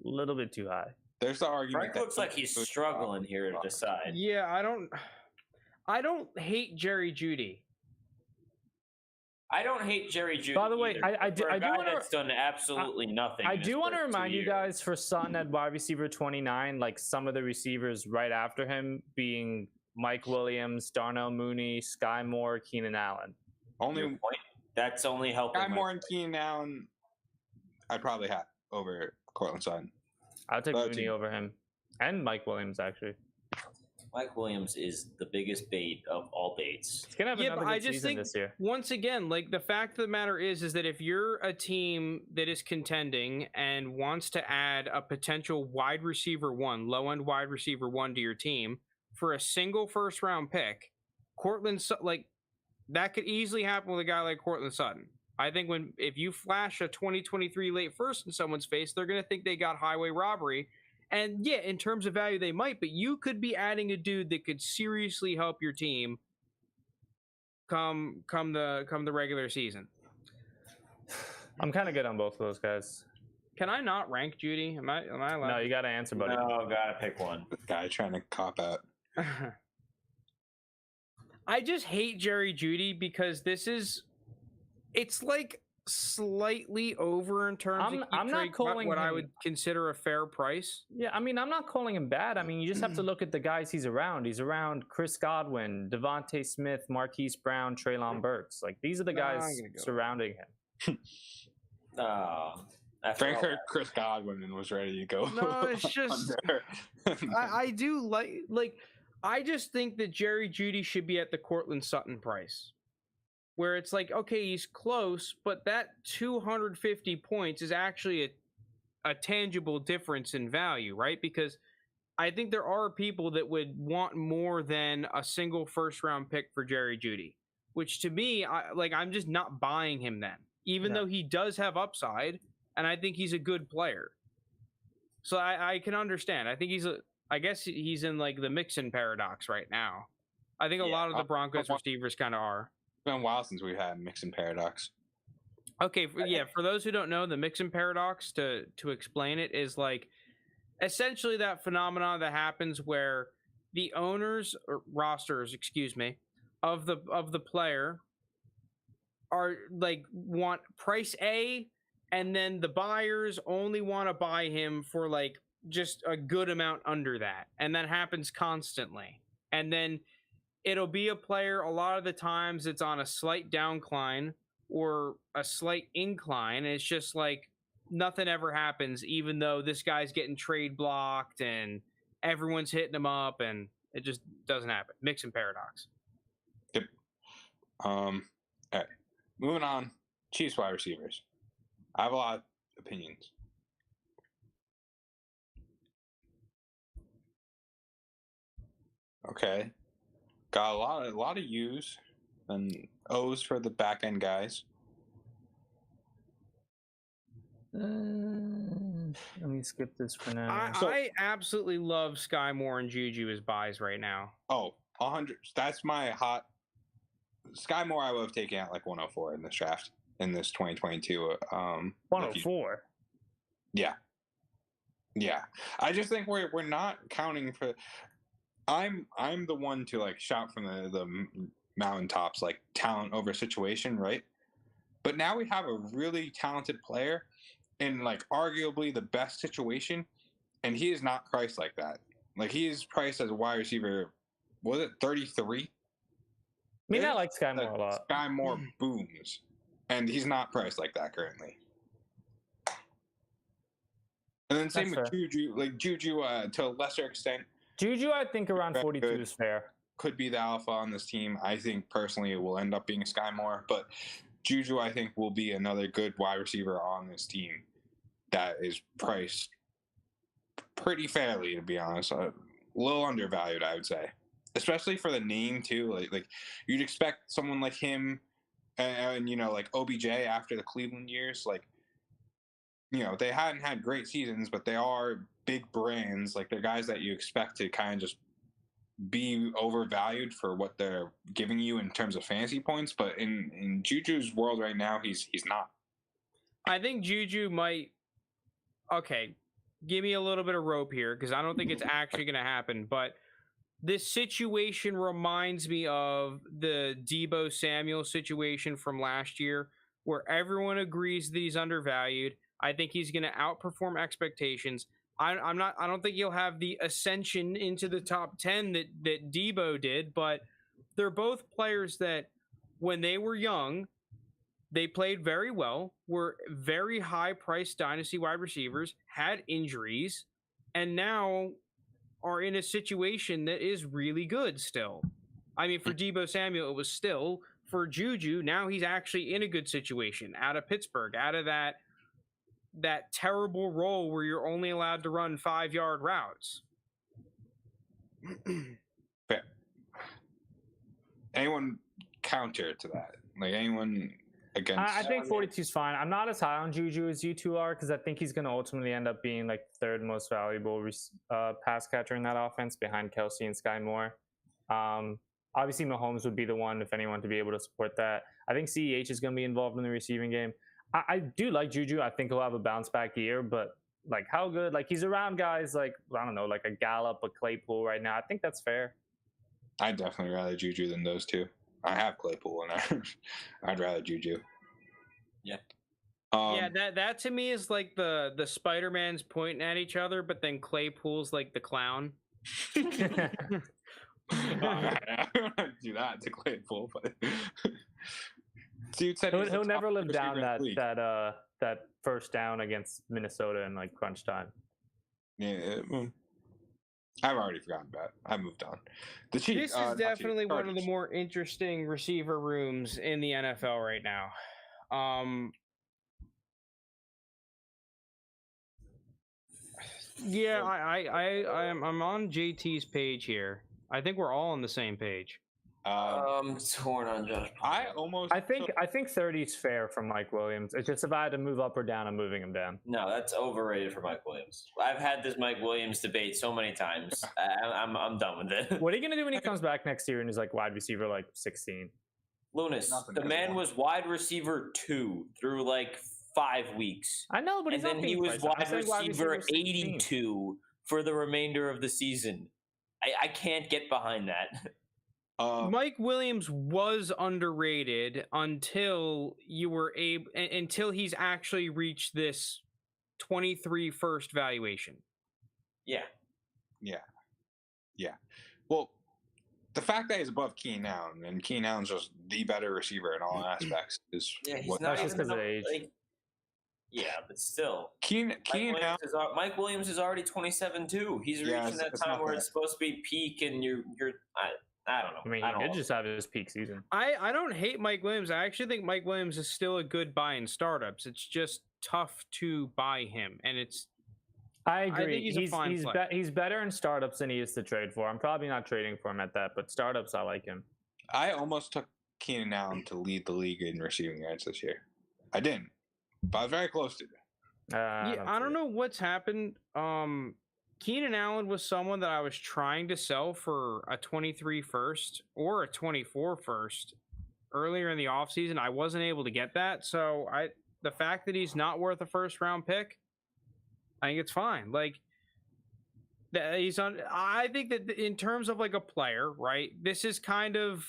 little bit too high. There's the argument. Frank looks like he's struggling here to decide. Yeah, I don't hate Jerry Jeudy. I don't hate Jerry Jeudy. By the way, either. I do want to. That's done absolutely nothing. I do want to remind you guys for Sutton at wide receiver 29, like some of the receivers right after him being Mike Williams, Darnell Mooney, Sky Moore, Keenan Allen. Only point. That's only helping. Sky Moore and Keenan Allen, I'd probably have over Cortland Sutton. I'll take Mooney over him and Mike Williams actually. Mike Williams is the biggest bait of all baits. He's gonna have another good season this year. Once again, like the fact of the matter is that if you're a team that is contending and wants to add a potential wide receiver one, low end wide receiver one to your team for a single first round pick, like that could easily happen with a guy like Cortland Sutton. I think if you flash a 2023 late first in someone's face, they're gonna think they got highway robbery. And yeah, in terms of value, they might, but you could be adding a dude that could seriously help your team come the regular season. I'm kind of good on both of those guys. Can I not rank Jeudy? Am I allowed? No, you got to answer, buddy. No, gotta pick one. The guy trying to cop out. I just hate Jerry Jeudy because it's like slightly over in terms of I'm not calling what him, I would consider a fair price. Yeah, I mean, I'm not calling him bad. I mean, you just have to look at the guys he's around. He's around Chris Godwin, Devontae Smith, Marquise Brown, Treylon Burks. Like, these are the guys surrounding him. Frank heard Chris Godwin and was ready to go. No, it's just I do like I just think that Jerry Jeudy should be at the Cortland Sutton price. Where it's like, okay, he's close, but that 250 points is actually a tangible difference in value, right? Because I think there are people that would want more than a single first round pick for Jerry Jeudy, which to me, I'm just not buying him then, even though he does have upside, and I think he's a good player. So I can understand. I think I guess he's in like the Mixon paradox right now. I think a lot of the Broncos receivers kind of are. It's been a while since we've had Mixon paradox. Okay, for those who don't know, the Mixon paradox, to explain it, is like essentially that phenomenon that happens where the owners or rosters, of the player are like want price A, and then the buyers only want to buy him for like just a good amount under that, and that happens constantly. And then it'll be a player, a lot of the times it's on a slight downcline or a slight incline. It's just like nothing ever happens, even though this guy's getting trade blocked and everyone's hitting him up, and it just doesn't happen. Mixon paradox. Yep. All right. Moving on. Chiefs wide receivers. I have a lot of opinions. Okay. Got a lot of U's and O's for the back end guys. Let me skip this for now. I absolutely love Sky Moore and Juju as buys right now. Oh, 100. That's my hot. Sky Moore I would have taken out like 104 in this draft, in this 2022. 104? Yeah. I just think we're not counting for. I'm the one to like shout from the mountaintops, like talent over situation, right? But now we have a really talented player in like arguably the best situation, and he is not priced like that. Like he is priced as a wide receiver. Was it 33? I mean, I like Sky Moore a lot. Sky Moore booms, and he's not priced like that currently. And then same That's with Juju. Like Juju, to a lesser extent, Juju, I think around Very 42 good. is fair. could be the alpha on this team. I think personally it will end up being Sky Moore, but Juju, I think, will be another good wide receiver on this team that is priced pretty fairly, to be honest. A little undervalued, I would say, especially for the name too. Like you'd expect someone like him, and like OBJ after the Cleveland years. Like they hadn't had great seasons, but they are big brands. Like they're guys that you expect to kind of just be overvalued for what they're giving you in terms of fantasy points. But in Juju's world right now, he's not. I think Juju might. Okay, give me a little bit of rope here because I don't think it's actually going to happen. But this situation reminds me of the Deebo Samuel situation from last year, where everyone agrees that he's undervalued. I think he's going to outperform expectations. I don't think he'll have the ascension into the top 10 that Deebo did, but they're both players that when they were young, they played very well, were very high-priced dynasty wide receivers, had injuries, and now are in a situation that is really good still. I mean, for Deebo Samuel, it was still. For Juju, now he's actually in a good situation out of Pittsburgh, out of that terrible role where you're only allowed to run 5-yard routes. Fair. Anyone counter to that? Like anyone against? I think 42 is fine. I'm not as high on Juju as you two are because I think he's going to ultimately end up being like third most valuable pass catcher in that offense behind Kelsey and Sky Moore. Obviously, Mahomes would be the one, if anyone, to be able to support that. I think CEH is going to be involved in the receiving game. I do like Juju. I think he'll have a bounce back year, but like how good? Like he's around guys like, I don't know, like a Gallup, a Claypool right now. I think that's fair. I'd definitely rather Juju than those two. I have Claypool and I'd rather Juju. Yeah. That to me is like the Spider-Mans pointing at each other, but then Claypool's like the clown. I don't do that to Claypool, but dude said he'll never live down that first down against Minnesota in like crunch time. Yeah, I've already forgotten about it. I moved on. This is definitely one of the more interesting receiver rooms in the NFL right now. I'm on JT's page here. I think we're all on the same page. I'm torn on Josh. I think 30 is fair for Mike Williams. It's just if I had to move up or down, I'm moving him down. No, that's overrated for Mike Williams. I've had this Mike Williams debate so many times. I'm done with it. What are you gonna do when he comes back next year and is like wide receiver like 16? Lounis, the man was wide receiver 2 through like 5 weeks. I know, but and then he was wide receiver 82 for the remainder of the season. I can't get behind that. Mike Williams was underrated until until he's actually reached this 23 first valuation. Yeah. Well, the fact that he's above Keenan Allen and Keenan Allen's just the better receiver in all aspects is he's not just because of age. Yeah, but still, Mike Williams is already 27 too. He's reaching that time where it's supposed to be peak, and you're. I don't know. I mean, he did just have his peak season. I don't hate Mike Williams. I actually think Mike Williams is still a good buy in startups. It's just tough to buy him, and it's. I agree. I think he's a fine play. He's better in startups than he is to trade for. I'm probably not trading for him at that, but startups, I like him. I almost took Keenan Allen to lead the league in receiving yards this year. I didn't, but I was very close to it. I don't know what's happened. Keenan Allen was someone that I was trying to sell for a 23 first or a 24 first earlier in the offseason. I wasn't able to get that. So the fact that he's not worth a first round pick, I think it's fine. Like he's on. I think that in terms of like a player, right? This is kind of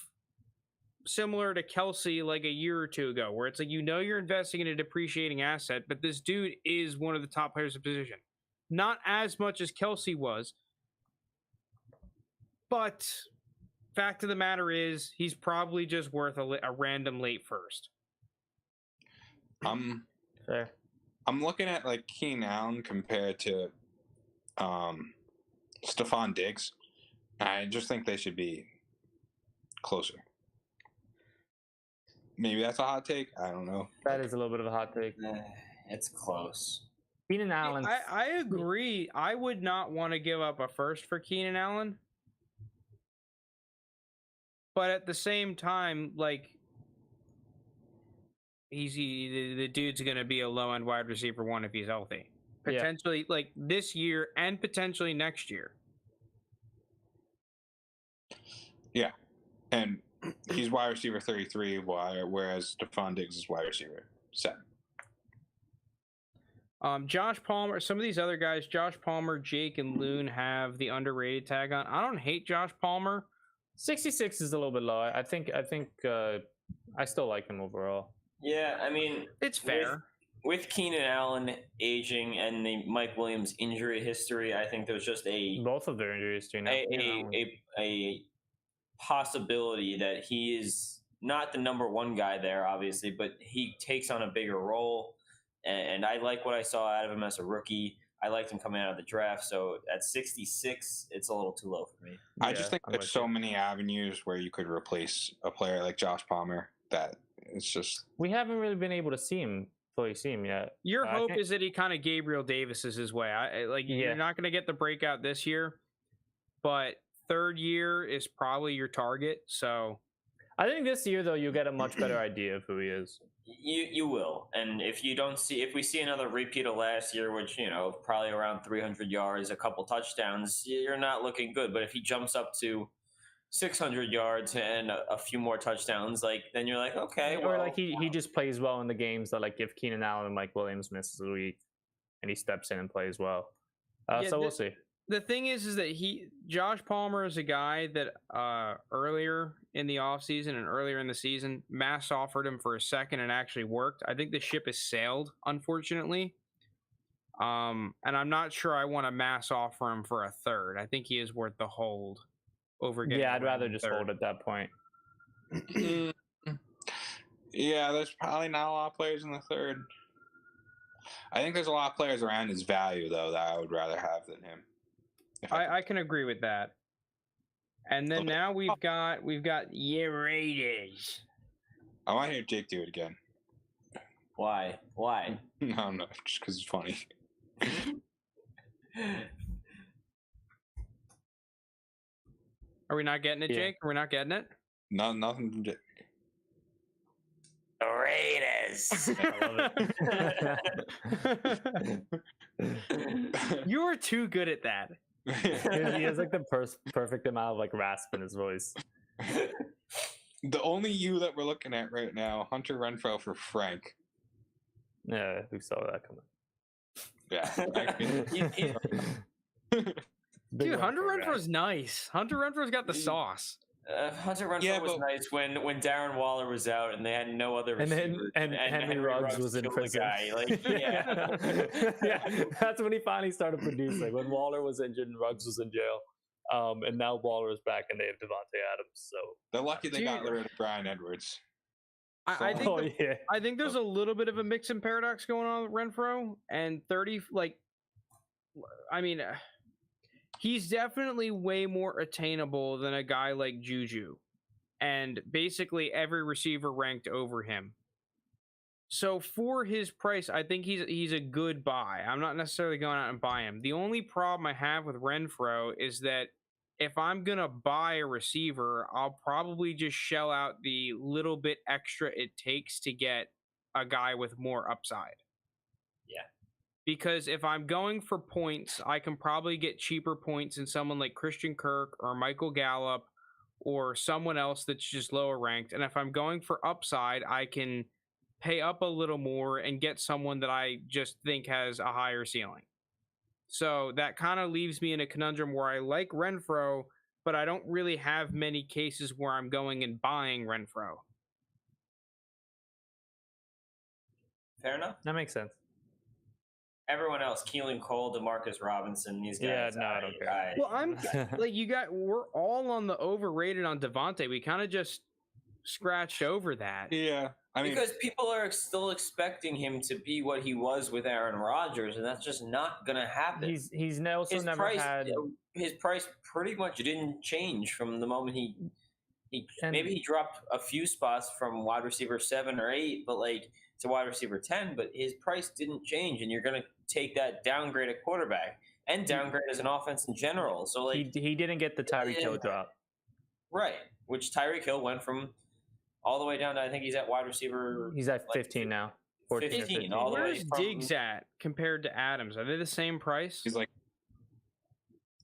similar to Kelsey like a year or two ago, where it's like, you're investing in a depreciating asset, but this dude is one of the top players of position. Not as much as Kelsey was, but fact of the matter is he's probably just worth a random late first. Fair. I'm looking at like Keenan Allen compared to Stephon Diggs. I just think they should be closer. Maybe that's a hot take. I don't know. That is a little bit of a hot take. It's close. Keenan Allen. I agree. I would not want to give up a first for Keenan Allen. But at the same time, like, the dude's going to be a low-end wide receiver 1 if he's healthy. Potentially, like, this year and potentially next year. Yeah. And he's wide receiver 33, whereas Stephon Diggs is wide receiver 7. Josh Palmer, some of these other guys, Josh Palmer, Jake, and Loon have the underrated tag on. I don't hate Josh Palmer. 66 is a little bit low. I think I still like him overall. Yeah, I mean, it's fair. With Keenan Allen aging and the Mike Williams injury history, I think there's just both of their injury history now. A possibility that he is not the number 1 guy there, obviously, but he takes on a bigger role. And I like what I saw out of him as a rookie. I liked him coming out of the draft. So at 66, it's a little too low for me. I just think there's so many avenues where you could replace a player like Josh Palmer that it's just... We haven't really been able to fully see him yet. Your hope is that he kind of Gabriel Davis's his way. You're not going to get the breakout this year, but third year is probably your target. So I think this year, though, you'll get a much better idea of who he is. You will, and if we see another repeat of last year, which probably around 300 yards, a couple touchdowns, you're not looking good. But if he jumps up to 600 yards and a few more touchdowns, then you're like, okay. Or he just plays well in the games that if Keenan Allen and Mike Williams misses a week, and he steps in and plays well. So we'll see. The thing is that Josh Palmer is a guy that earlier in the offseason and earlier in the season, Mass offered him for a second and actually worked. I think the ship has sailed, unfortunately. And I'm not sure I want to Mass offer him for a third. I think he is worth the hold over getting. Yeah, I'd rather just hold at that point. Yeah, there's probably not a lot of players in the third. I think there's a lot of players around his value, though, that I would rather have than him. I can agree with that. And then now we've got Raiders. I want to hear Jake do it again. Why? No, just because it's funny. Are we not getting it, Jake? Are we not getting it? No, nothing from Jake. Raiders. You were too good at that. He has the perfect amount of rasp in his voice. The only you that we're looking at right now, Hunter Renfrow for Frank. Yeah, who saw that coming? Yeah. Dude, Hunter Renfrow's nice. Hunter Renfrow's got the sauce. Hunter Renfrow was nice when Darren Waller was out and they had no other receivers. And Henry Ruggs was in prison. Yeah, that's when he finally started producing. When Waller was injured and Ruggs was in jail. And now Waller is back and they have Devontae Adams. So they're lucky they got rid of Brian Edwards. I think there's a little bit of a mix and paradox going on with Renfrow and 30. He's definitely way more attainable than a guy like Juju, and basically every receiver ranked over him. So for his price, I think he's a good buy. I'm not necessarily going out and buy him. The only problem I have with Renfrow is that if I'm going to buy a receiver, I'll probably just shell out the little bit extra it takes to get a guy with more upside. Yeah. Because if I'm going for points, I can probably get cheaper points in someone like Christian Kirk or Michael Gallup or someone else that's just lower ranked. And if I'm going for upside, I can pay up a little more and get someone that I just think has a higher ceiling. So that kind of leaves me in a conundrum where I like Renfrow, but I don't really have many cases where I'm going and buying Renfrow. Fair enough. That makes sense. Everyone else, Keelan Cole, DeMarcus Robinson, these guys. Yeah, no, I don't care. Well, I'm we're all on the overrated on Devontae. We kind of just scratched over that. Yeah. I mean, because people are still expecting him to be what he was with Aaron Rodgers, and that's just not going to happen. He's also his never had his price pretty much didn't change from the moment he maybe he dropped a few spots from wide receiver 7 or 8, but like to wide receiver 10, but his price didn't change, and you're going to take that downgrade at quarterback and downgrade as an offense in general. So like he didn't get the Tyreek Hill drop, right? Which Tyreek Hill went from all the way down to, I think he's at wide receiver. He's at 15 now. 14 or 15, all the way Where's from Diggs at compared to Adams? Are they the same price? he's like,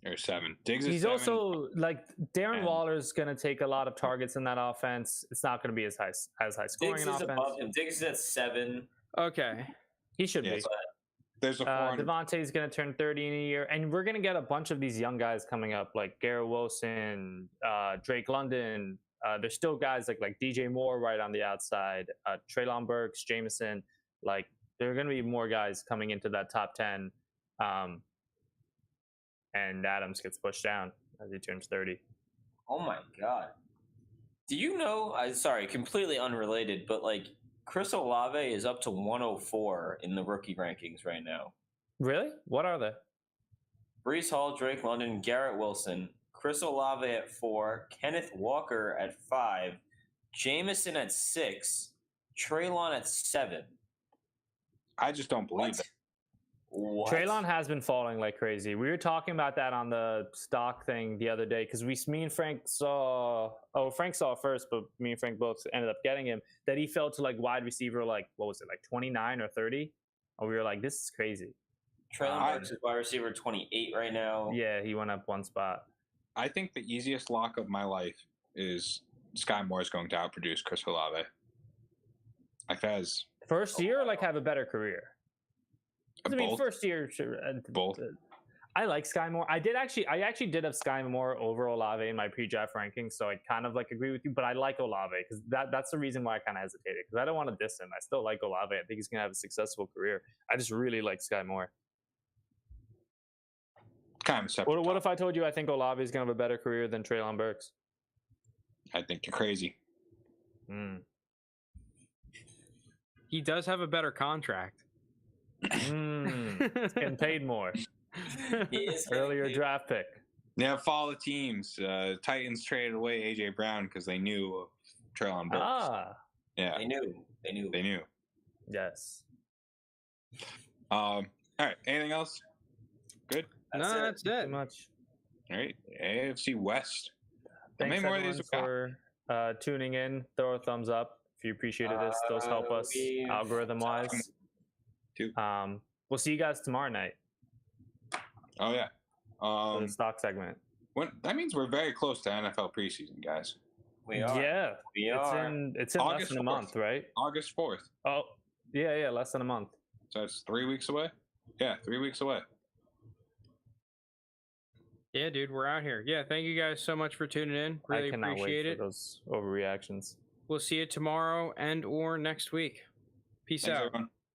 or 7. Diggs is He's 7. also like Darren And- Waller's going to take a lot of targets in that offense. It's not going to be as high scoring Diggs an is offense. above him. Diggs is at 7. Okay. He should Yeah, be. so there's a 400. Devontae's going to turn 30 in a year, and we're going to get a bunch of these young guys coming up, like Garrett Wilson, Drake London. There's still guys like DJ Moore right on the outside, Treylon Burks, Jameson. Like there are going to be more guys coming into that top 10, and Adams gets pushed down as he turns 30. Oh my god! Do you know? Sorry, completely unrelated, but like Chris Olave is up to 104 in the rookie rankings right now. Really? What are they? Breece Hall, Drake London, Garrett Wilson, Chris Olave at 4, Kenneth Walker at 5, Jameson at 6, Treylon at 7. I just don't believe it. What? Treylon has been falling like crazy. We were talking about that on the stock thing the other day because me and Frank saw. Oh, Frank saw it first, but me and Frank both ended up getting him. That he fell to like wide receiver, like what was it, like 29 or 30? And we were like, this is crazy. Treylon Burks is wide receiver 28 right now. Yeah, he went up one spot. I think the easiest lock of my life is Sky Moore is going to outproduce Chris Olave. Like that is First year, like have a better career. I mean, both. first year, Both. I like Sky Moore. I actually did have Sky Moore over Olave in my pre-draft rankings, so I kind of like agree with you. But I like Olave because that's the reason why I kind of hesitated because I don't want to diss him. I still like Olave. I think he's gonna have a successful career. I just really like Sky Moore. Kind of separate. What if I told you I think Olave is gonna have a better career than Treylon Burks? I think you're crazy. He does have a better contract. He's getting paid more. He is Earlier draft pick. Yeah, follow the teams. Titans traded away AJ Brown because they knew of Treylon Burks. Yeah, They knew. they knew. Yes. All right. Anything else? Good. That's Too it. much. All right. AFC West. How Thanks many more of everyone these we got? for tuning in. Throw a thumbs up if you appreciated this. Those help us we've algorithm wise. Two. We'll see you guys tomorrow night Oh yeah. for the stock segment. That means we're very close to NFL preseason, guys. We are. Yeah, We it's are. in less August than a 4th. month, right? August 4th. Oh, yeah, less than a month. So it's 3 weeks away. Yeah, 3 weeks away. Yeah, dude, we're out here. Yeah, thank you guys so much for tuning in. Really I cannot appreciate wait it. for those overreactions. We'll see you tomorrow and or next week. Peace Thanks, out. everyone.